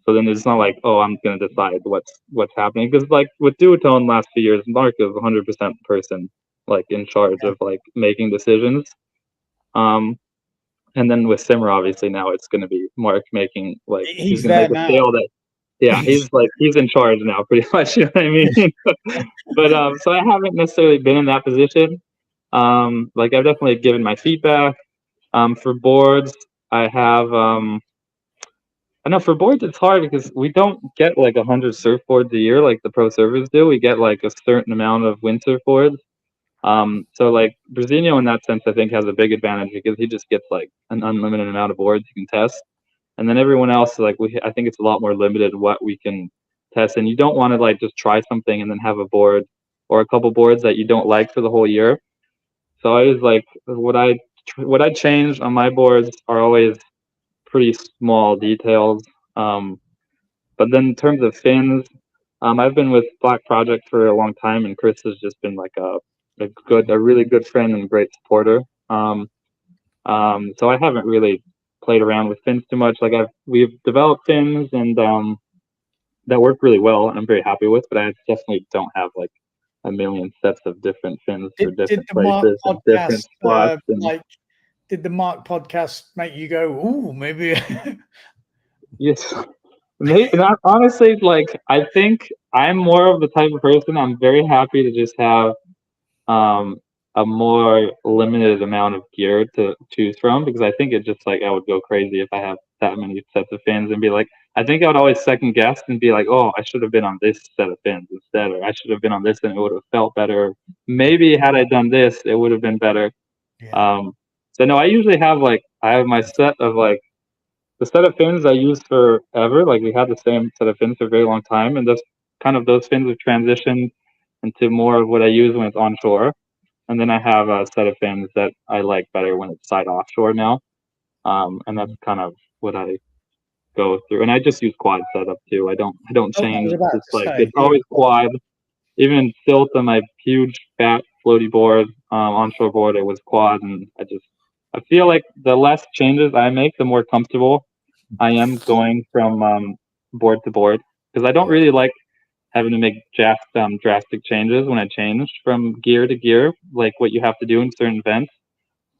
So then it's not like, oh, I'm gonna decide what's happening, because like with duotone last few years, Mark is 100% person like in charge of like making decisions. And then with Simmer, obviously now it's gonna be Mark making like he's gonna make a sail that he's in charge now pretty much. You know what I mean? But so I haven't necessarily been in that position. Like I've definitely given my feedback. For boards, I have I know for boards it's hard because we don't get like 100 surfboards a year like the pro surfers do. We get like a certain amount of windsurfboards. So like Brazino in that sense I think has a big advantage because he just gets like an unlimited amount of boards he can test. And then everyone else, like I think it's a lot more limited what we can test. And you don't want to like just try something and then have a board or a couple boards that you don't like for the whole year. So I was like, what I change on my boards are always pretty small details. But then in terms of fins, I've been with Black Project for a long time, and Chris has just been like a really good friend and great supporter. So I haven't really played around with fins too much. Like we've developed fins and that work really well and I'm very happy with, but I definitely don't have like a million sets of different fins for different places and different spots. Did the Mark podcast make you go, ooh, maybe? Yes. Honestly, like I think I'm more of the type of person, I'm very happy to just have a more limited amount of gear to choose from, because I think it just like I would go crazy if I have that many sets of fins and be like, I think I would always second guess and be like, oh, I should have been on this set of fins instead, or I should have been on this and it would have felt better. Maybe had I done this, it would have been better. Yeah. So no, I usually have I have my set of the set of fins I use forever. Like we had the same set of fins for a very long time, and those fins have transitioned into more of what I use when it's onshore. And then I have a set of fins that I like better when it's side offshore now. And that's kind of what I go through. And I just use quad setup too. I don't change. It's always quad. Even in Silt on my huge fat floaty board, onshore board, or with quad, and I feel like the less changes I make, the more comfortable I am going from board to board, because I don't really like having to make drastic changes when I change from gear to gear, like what you have to do in certain events.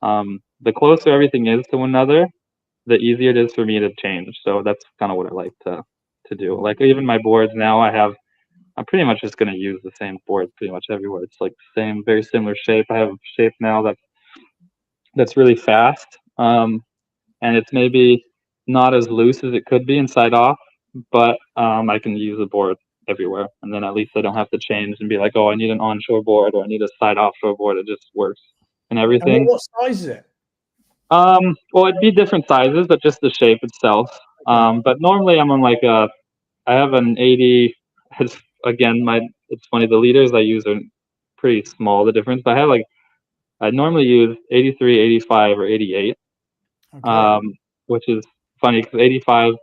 The closer everything is to one another, the easier it is for me to change. So that's kind of what I like to do. Like even my boards now, I'm pretty much just going to use the same board pretty much everywhere. It's like the same, very similar shape. I have a shape now that's really fast, and it's maybe not as loose as it could be inside off, but I can use the board everywhere, and then at least I don't have to change and be like, oh, I need an onshore board or I need a side offshore board. It just works and And everything. what size is it? Well, it'd be different sizes, but just the shape itself. But normally I'm on like I have an 80. Again, it's funny, the leaders I use are pretty small, the difference. But I normally use 83, 85, or 88, Okay. which is funny because 85,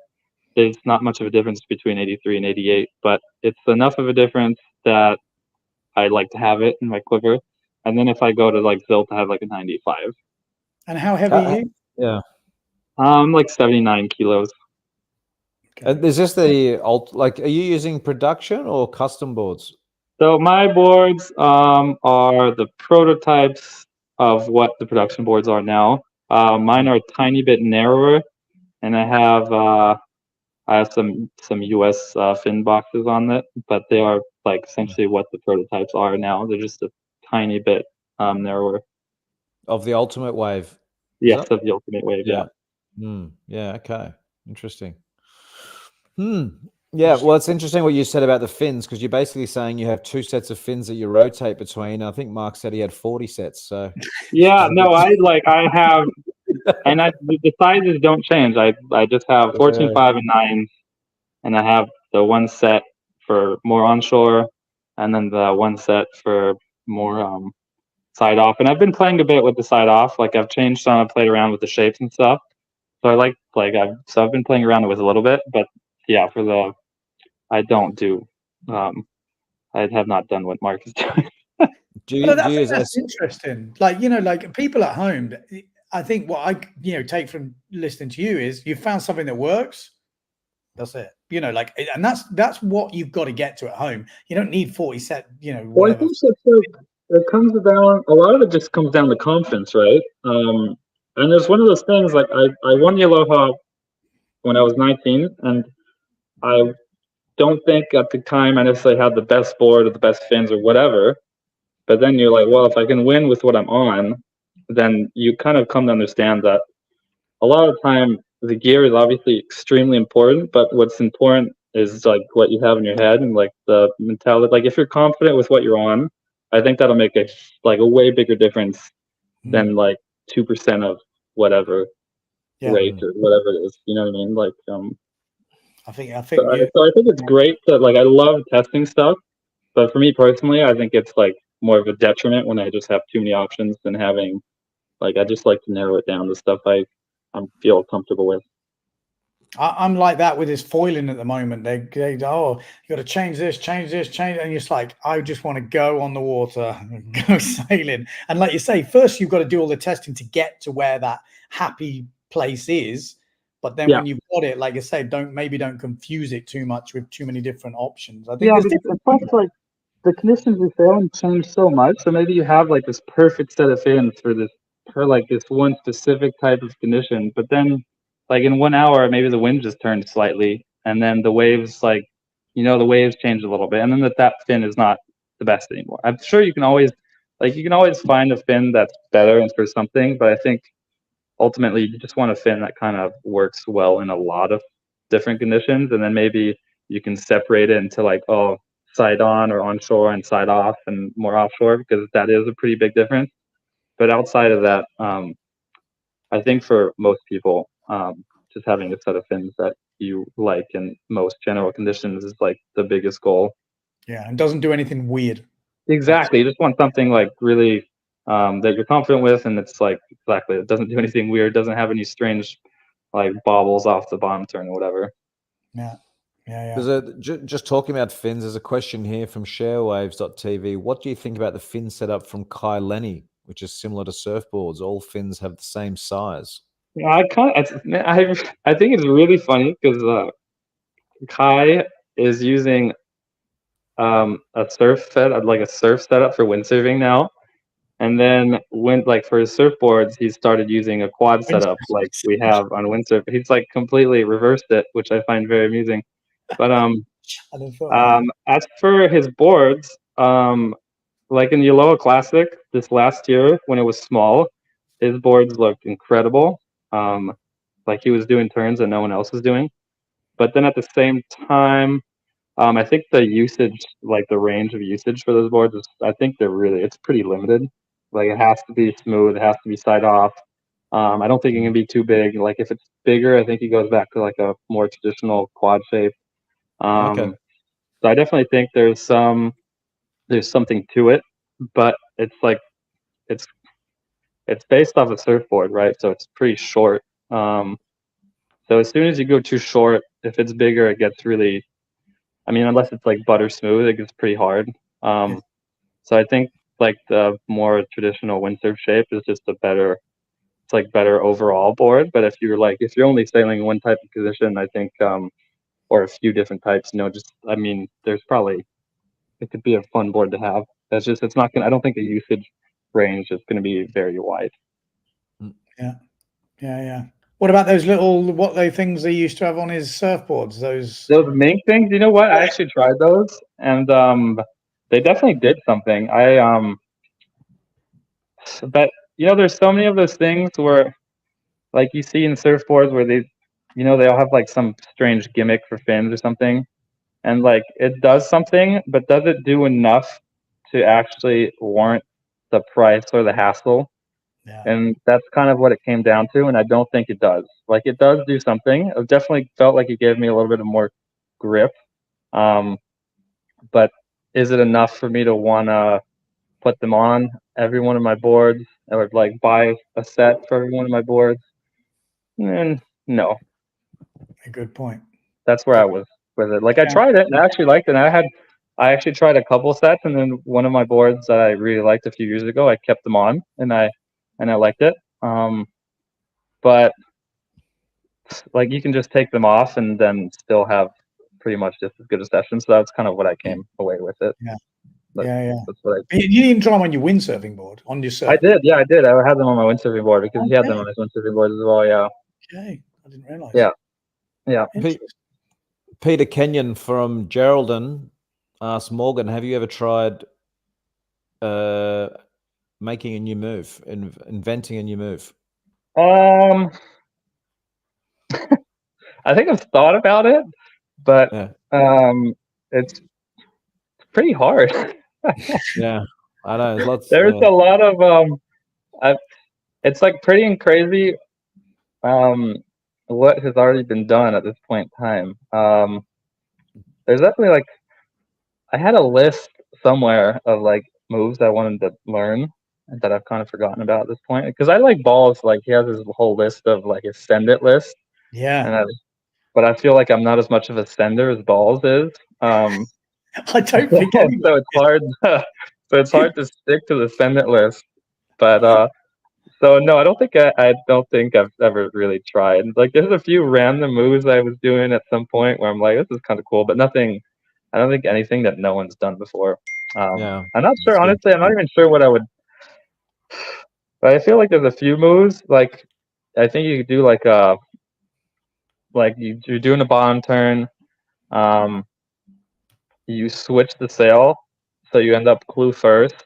there's not much of a difference between 83 and 88, but it's enough of a difference that I like to have it in my quiver. And then if I go to like Zilt, I have like a 95. And how heavy are you? Yeah. Like 79 kilos. Is this the like? Are you using production or custom boards? So my boards are the prototypes of what the production boards are now. Mine are a tiny bit narrower, and I have some US fin boxes on it, but they are like essentially what the prototypes are now. They're just a tiny bit narrower. Of the Ultimate Wave? Yes, of the Ultimate Wave, yeah. Yeah, okay. Interesting. Yeah, well, it's interesting what you said about the fins, because you're basically saying you have two sets of fins that you rotate between. I think Mark said he had 40 sets. So yeah, no, I have, and the sizes don't change. I just have 14, 5, and 9, and I have the one set for more onshore, and then the one set for more side off. And I've been playing a bit with the side off. Like I've changed some, I've played around with the shapes and stuff. So I've been playing around with a little bit, but yeah, I don't do, I have not done what Mark is doing. That's interesting. Like, like people at home, I think what I, take from listening to you is you found something that works. That's it. And that's what you've got to get to at home. You don't need 40 set, whatever. Well, I think it comes down, a lot of it just comes down to confidence, right? And there's one of those things, like I won the Aloha when I was 19, and I don't think at the time I necessarily had the best board or the best fins or whatever. But then you're like, well, if I can win with what I'm on, then you kind of come to understand that a lot of the time the gear is obviously extremely important, but what's important is like what you have in your head and like the mentality. Like if you're confident with what you're on, I think that'll make a way bigger difference than like 2% of whatever rate or whatever it is. You know what I mean? Like I think so I think it's great that I love testing stuff, but for me personally, I think it's like more of a detriment when I just have too many options than having I just like to narrow it down to stuff I feel comfortable with. I'm like that with this foiling at the moment. They you got to change this, and it's like I just want to go on the water, go sailing. And like you say, first you've got to do all the testing to get to where that happy place is. But then when you've got it, like I say, don't confuse it too much with too many different options. I think plus the conditions we sail in change so much. So maybe you have this perfect set of fins for this one specific type of condition, but then in 1 hour maybe the wind just turned slightly, and then the waves the waves change a little bit, and then that fin is not the best anymore. I'm sure you can always find a fin that's better and for something, but I think ultimately you just want a fin that kind of works well in a lot of different conditions, and then maybe you can separate it into side on or onshore and side off and more offshore, because that is a pretty big difference. But outside of that, I think for most people, just having a set of fins that you like in most general conditions is the biggest goal. Yeah, and doesn't do anything weird. Exactly. You just want something really that you're confident with, and it's exactly, it doesn't do anything weird, doesn't have any strange bobbles off the bottom turn or whatever. Yeah. Yeah. There's just talking about fins. There's a question here from sharewaves.tv. What do you think about the fin setup from Lenny, which is similar to surfboards? All fins have the same size. I think it's really funny because Kai is using a surf setup for windsurfing now, and then for his surfboards he started using a quad setup like we have on windsurf. He's like completely reversed it, which I find very amusing. But as for his boards, like in the Aloha Classic this last year when it was small, his boards looked incredible. Like he was doing turns that no one else was doing. But then at the same time, I think the usage, like the range of usage for those boards, it's pretty limited. Like it has to be smooth, it has to be side off. I don't think it can be too big. Like if it's bigger, I think he goes back to like a more traditional quad shape. Okay. So I definitely think there's something to it, but it's based off a surfboard, right? So it's pretty short. So as soon as you go too short, if it's bigger, it gets really, unless it's like butter smooth, it gets pretty hard. So I think like the more traditional windsurf shape is just better overall board. But if you're only sailing one type of position, I think, or a few different types, there's probably, it could be a fun board to have. It's not gonna, I don't think the usage range is gonna be very wide. Yeah. What about those things they used to have on his surfboards? Those mink things, you know what? I actually tried those, and they definitely did something. But there's so many of those things where, like you see in surfboards where they all have like some strange gimmick for fins or something, and like it does something, but does it do enough to actually warrant the price or the hassle? Yeah. And that's kind of what it came down to, and I don't think it does. Like it does do something. It definitely felt like it gave me a little bit of more grip. But is it enough for me to want to put them on every one of my boards, or like buy a set for every one of my boards? And no. A good point. That's where I was with it. Like I tried it and I actually liked it. And I actually tried a couple sets, and then one of my boards that I really liked a few years ago, I kept them on and I liked it. But like you can just take them off and then still have pretty much just as good a session. So that's kind of what I came away with it. Yeah. That's what You didn't try them on your windsurfing board, on your surf? I did. Yeah, I did. I had them on my windsurfing board because he had them on his windsurfing board as well. Yeah. Okay. I didn't realize. Yeah. Peter Kenyon from Geraldine asked Morgan, have you ever tried making a new move, inventing a new move? I think I've thought about it, but it's pretty hard. Yeah, I know. There's a lot of it's like pretty and crazy what has already been done at this point in time. There's definitely like I had a list somewhere of like moves I wanted to learn that I've kind of forgotten about at this point, because I like balls. Like he has his whole list of like his send it list. Yeah. But I feel like I'm not as much of a sender as balls is. I don't think so it's hard. So it's hard to stick to the send it list. But so no, I don't think I've ever really tried. Like there's a few random moves I was doing at some point where I'm like, this is kind of cool, but nothing. I don't think anything that no one's done before. I'm not sure. Honestly, I'm not even sure what I would. But I feel like there's a few moves. Like I think you could do like you're doing a bottom turn. You switch the sail, so you end up clue first.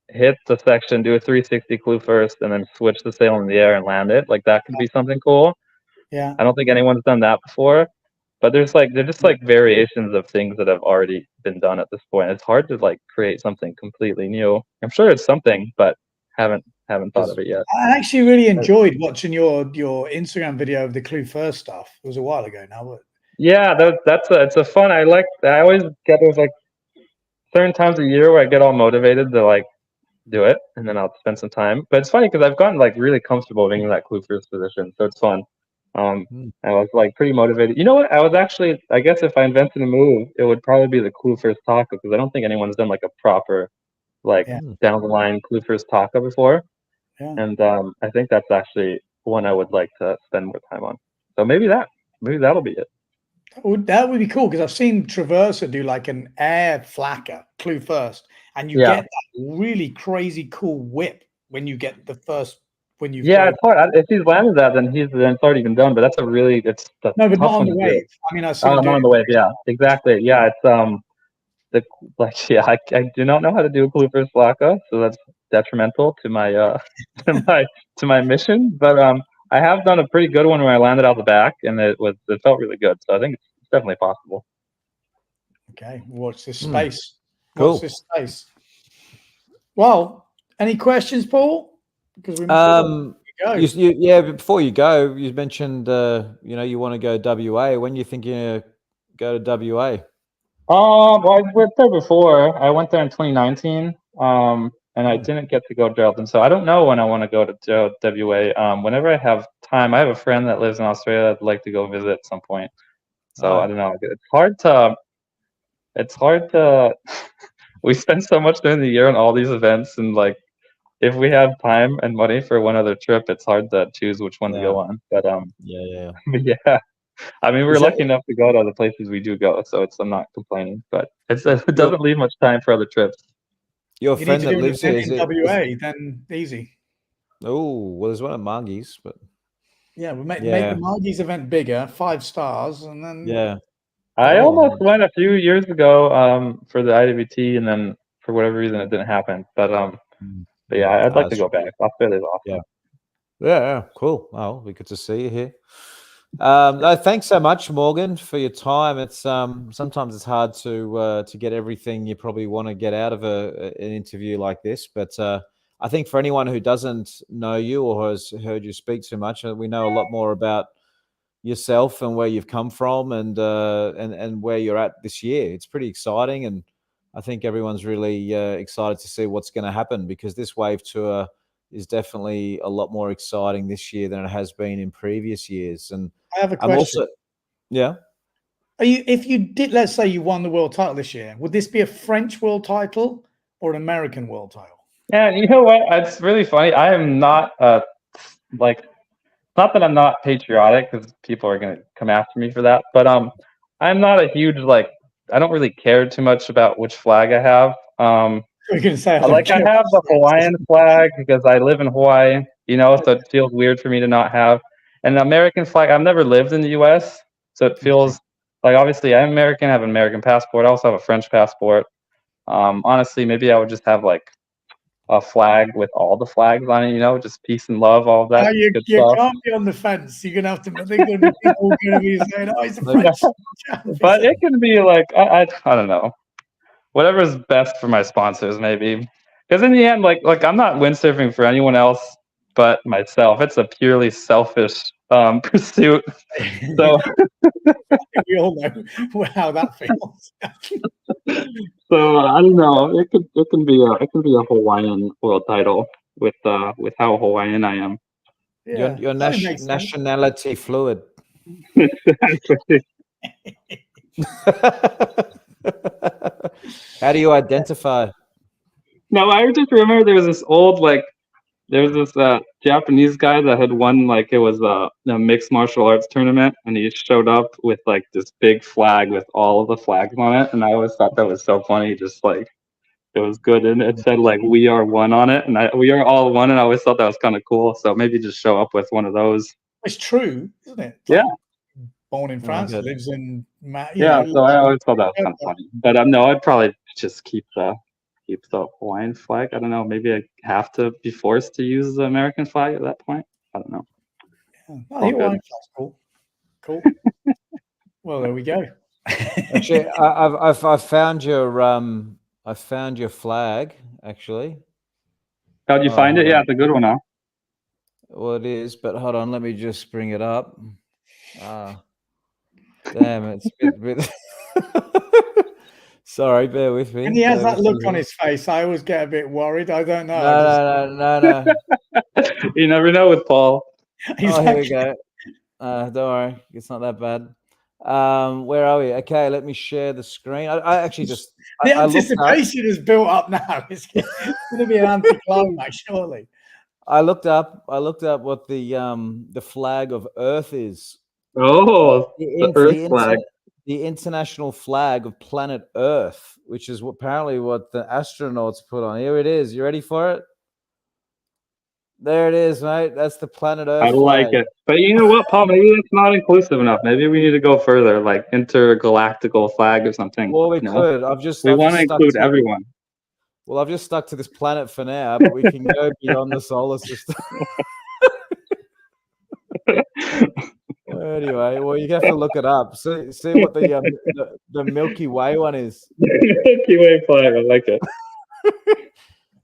Hit the section, do a 360 clue first, and then switch the sail in the air and land it. Like that could be something cool. Yeah. I don't think anyone's done that before, but they're just like variations of things that have already been done at this point. It's hard to like create something completely new. I'm sure it's something, but haven't thought of it yet. I actually really enjoyed watching your Instagram video of the clue first stuff. It was a while ago now, but yeah, it's a fun. I always get those like certain times of year where I get all motivated to like do it, and then I'll spend some time. But it's funny because I've gotten like really comfortable being in that clue first position, so it's fun. I was like pretty motivated. You know what? I was actually, I guess if I invented a move, it would probably be the clue first taco because I don't think anyone's done like a proper, like Yeah. down the line clue first taco before. Yeah. And I think that's actually one I would like to spend more time on. So maybe that'll be it. That would be cool because I've seen Traverser do like an air flacker clue first, and you Yeah. get that really crazy cool whip when you get the first when you've Yeah, got it's hard. If he's landed that, then it's already been done. But that's a really it's a no, but tough not on one the to do. wave. I mean, I've seen Oh, him do not it. on the wave. Yeah, exactly. Yeah, it's the like yeah, I do not know how to do a clue first flacco, so that's detrimental to my to my mission. But I have done a pretty good one where I landed out the back, and it felt really good. So I think it's definitely possible. Okay, watch this space. Cool. Watch this space. Well, any questions, Paul? Because we go. Go. Yeah, but before you go, you mentioned you want to go WA. When you think you go to WA? Well, I went there before. I went there in 2019. And I didn't get to go to Geraldton, so I don't know when I want to go to WA. Whenever I have time, I have a friend that lives in Australia I'd like to go visit at some point. So I don't know. It's hard to. We spend so much during the year on all these events, and like, if we have time and money for one other trip, it's hard to choose which one to go on. But yeah. But yeah. I mean, we're lucky enough to go to the places we do go, so I'm not complaining. But it doesn't leave much time for other trips. Your friend that lives here in WA, then easy. Oh, well, there's one at Margie's, but yeah, we make the Margie's event bigger, 5 stars, and then I almost went a few years ago for the IWT, and then for whatever reason it didn't happen. But yeah, I'd like to go back. Australia's awesome. Yeah, cool. Well, we good to see you here. No, thanks so much, Morgan, for your time. It's sometimes it's hard to get everything you probably want to get out of an interview like this, but I think for anyone who doesn't know you or has heard you speak too much, we know a lot more about yourself and where you've come from and where you're at this year. It's pretty exciting, and I think everyone's really excited to see what's going to happen because this wave tour is definitely a lot more exciting this year than it has been in previous years. And I have a question. If you did, let's say you won the world title this year, would this be a French world title or an American world title? Yeah, you know what? It's really funny. I am not not that I'm not patriotic because people are going to come after me for that, but I'm not a huge I don't really care too much about which flag I have. We're going to say I have the Hawaiian flag because I live in Hawaii, so it feels weird for me to not have an American flag. I've never lived in the U.S., so it feels like obviously I'm American. I have an American passport. I also have a French passport. Honestly, maybe I would just have a flag with all the flags on it, just peace and love, all of that. You can't be on the fence. You're going to have to. They're going to be saying, "Oh, he's a French." But it can be I don't know. Whatever's best for my sponsors, maybe. Because in the end, I'm not windsurfing for anyone else but myself. It's a purely selfish pursuit. So we all know how that feels. So I don't know. It can be a Hawaiian world title with how Hawaiian I am. Yeah, your nationality fluid. Exactly. How do you identify? No, I just remember there was this old Japanese guy that had won it was a mixed martial arts tournament, and he showed up with this big flag with all of the flags on it, and I always thought that was so funny. Just it was good, and it said "We are one" on it, and we are all one, and I always thought that was kind of cool. So maybe just show up with one of those. It's true, isn't it? Born in France, lives in so I always thought that was kind of funny. But no, I'd probably just keep the Hawaiian flag. I don't know. Maybe I have to be forced to use the American flag at that point. I don't know. Yeah. The Hawaiian flag's cool. Well, there we go. Actually, I found your flag. Actually, how'd you find it? Yeah, it's a good one, huh? Well, it is, but hold on, let me just bring it up. Damn, it's a bit... Sorry, bear with me. And he has that look on his face. I always get a bit worried. I don't know. No. You never know with Paul. Oh, here we go. Don't worry, it's not that bad. Where are we? Okay, let me share the screen. I actually just The I looked up. anticipation is built up now. It's going to be an anticlimax, surely. I looked up what the flag of Earth is. Oh, the Earth flag. The international flag of planet Earth, which is apparently what the astronauts put on. Here it is. You ready for it? There it is, mate. That's the planet Earth. I like flag. it. But you know what, Paul? Maybe it's not inclusive enough. Maybe we need to go further, like intergalactical flag or something. Well, we could. We want to include everyone. Well, I've just stuck to this planet for now, but we can go beyond the solar system. Anyway, well, you have to look it up. See what the Milky Way one is. Milky Way flag. I like it.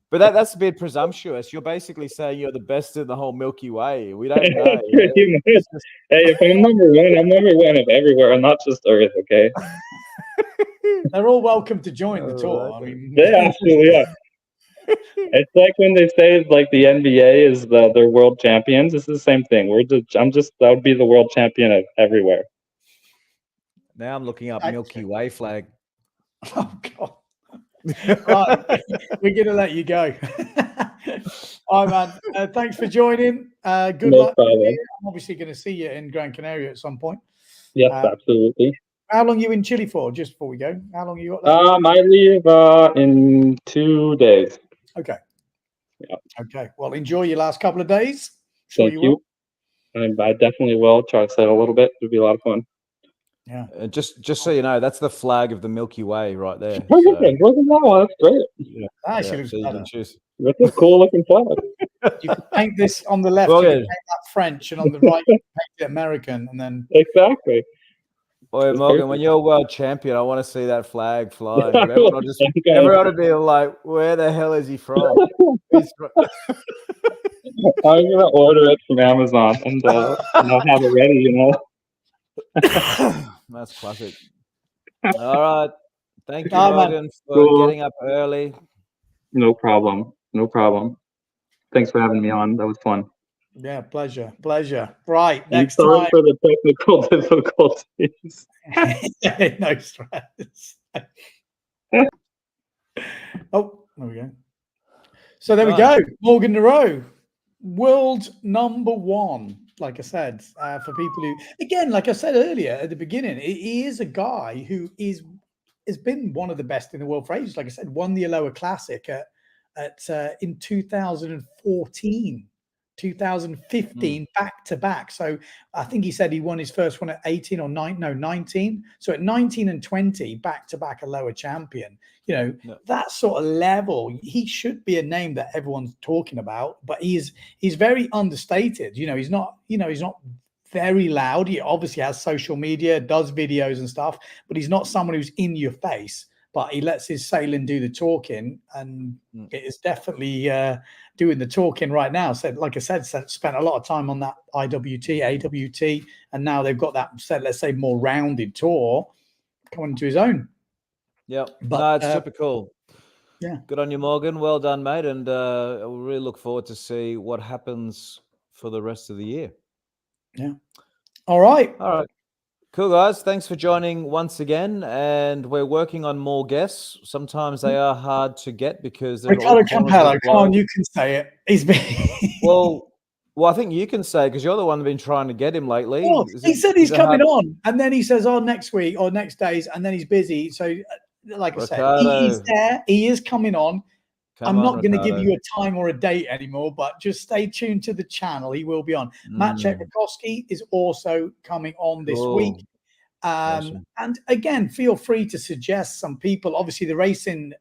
But that's a bit presumptuous. You're basically saying you're the best in the whole Milky Way. We don't know. Hey, if I'm number one, I'm number one of everywhere, and not just Earth. Okay. They're all welcome to join the tour. I mean, they absolutely are. It's like when they say like the NBA is their world champions. It's the same thing. That would be the world champion of everywhere. Now I'm looking up Milky Way flag. Oh God. Right, we're gonna let you go. All right, man. Thanks for joining. Good luck. I'm obviously going to see you in Gran Canaria at some point. Yes, absolutely. How long are you in Chile for? Just before we go, how long you got? I leave in 2 days. Okay. Yeah. Okay. Well, enjoy your last couple of days. Thank you. I definitely will try to sail a little bit. It'll be a lot of fun. Yeah. Just so you know, that's the flag of the Milky Way right there. Look at that one. That's great. Yeah. Actually, so you can choose. That's a cool looking flag. You can paint this on the left. You can paint that French, and on the right, you can paint it American, and then exactly. Boy, Morgan, when you're world champion, I want to see that flag flying. Everyone will be like, "Where the hell is he from?" I'm gonna order it from Amazon, and I'll have it ready. You know. That's classic. All right. Thank you, Morgan, for getting up early. No problem. No problem. Thanks for having me on. That was fun. Yeah, pleasure. Right. Next sorry time. for the technical difficulties. No stress. Oh, there we go. So there we go. Morgan Noireaux, world number one. Like I said, for people who, again, like I said earlier at the beginning, he is a guy who has been one of the best in the world for ages. Like I said, won the Aloha Classic in 2014, 2015, back to back. So I think he said he won his first one at 18 or 19. So at 19 and 20, back to back Aloha champion. You know, that sort of level, he should be a name that everyone's talking about, but he's very understated. You know, he's not very loud. He obviously has social media, does videos and stuff, but he's not someone who's in your face, but he lets his sailing do the talking, and it is definitely doing the talking right now. So like I said, spent a lot of time on that IWT, AWT, and now they've got that, let's say, more rounded tour coming to his own. Yeah, but it's super cool. Yeah, good on you, Morgan. Well done, mate. And I really look forward to see what happens for the rest of the year. Yeah. All right. Cool, guys. Thanks for joining once again. And we're working on more guests. Sometimes they are hard to get because they're Ricardo Campello. Come on, you can say it. He's been well, I think you can say, because you're the one that's been trying to get him lately. Well, he said he's coming on, and then he says, "Oh, next week or next days," and then he's busy. So, like Ricardo, I said, he's there. He is coming on. I'm not going to give you a time or a date anymore, but just stay tuned to the channel. He will be on. Matt Czechowski is also coming on this week. Awesome. And again, feel free to suggest some people. Obviously, the racing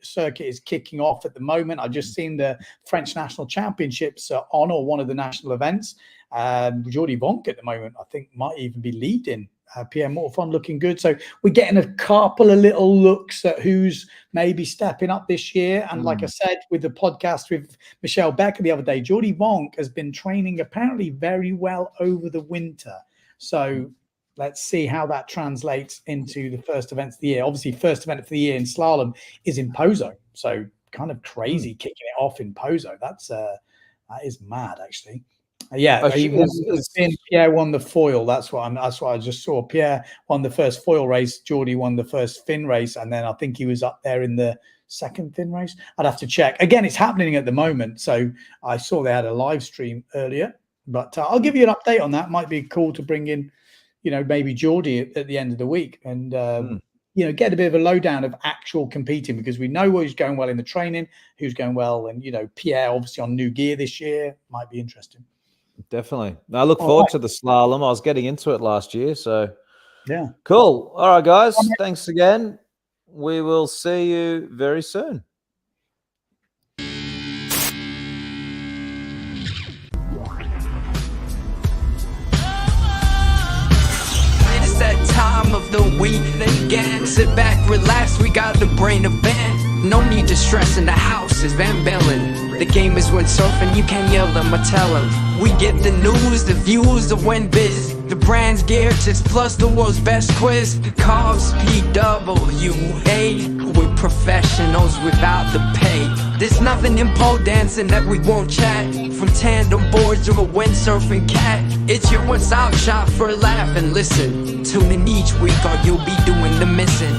circuit is kicking off at the moment. I've just seen the French National Championships on, or one of the national events. Jordi Vonk at the moment, I think, might even be leading. PM Motorfun looking good. So we're getting a couple of little looks at who's maybe stepping up this year. And like I said, with the podcast with Michelle Becker the other day, Jordi Vonk has been training apparently very well over the winter. So let's see how that translates into the first events of the year. Obviously, first event of the year in slalom is in Pozo. So kind of crazy kicking it off in Pozo. That is mad, actually. Yeah, he won Is- the fin. Pierre won the foil. That's what I just saw. Pierre won the first foil race. Geordie won the first fin race, and then I think he was up there in the second fin race. I'd have to check. Again, it's happening at the moment. So I saw they had a live stream earlier, but I'll give you an update on that. Might be cool to bring in, maybe Geordie at the end of the week and get a bit of a lowdown of actual competing, because we know who's going well in the training, who's going well, and Pierre obviously on new gear this year might be interesting. Definitely. I look forward to the slalom. I was getting into it last year, so yeah. Cool. All right, guys. Thanks again. We will see you very soon. It's that time of the week again. Sit back, relax, we got the brain of band. No need to stress in the house, is Van Bellen. The game is windsurfing, you can't yell them or tell them. We get the news, the views, the win biz. The brand's gear tips plus the world's best quiz. Cars PWA. We're professionals without the pay. There's nothing in pole dancing that we won't chat. From tandem boards to a windsurfing cat. It's your one-stop shop for a laugh and listen. Tune in each week or you'll be doing the missing.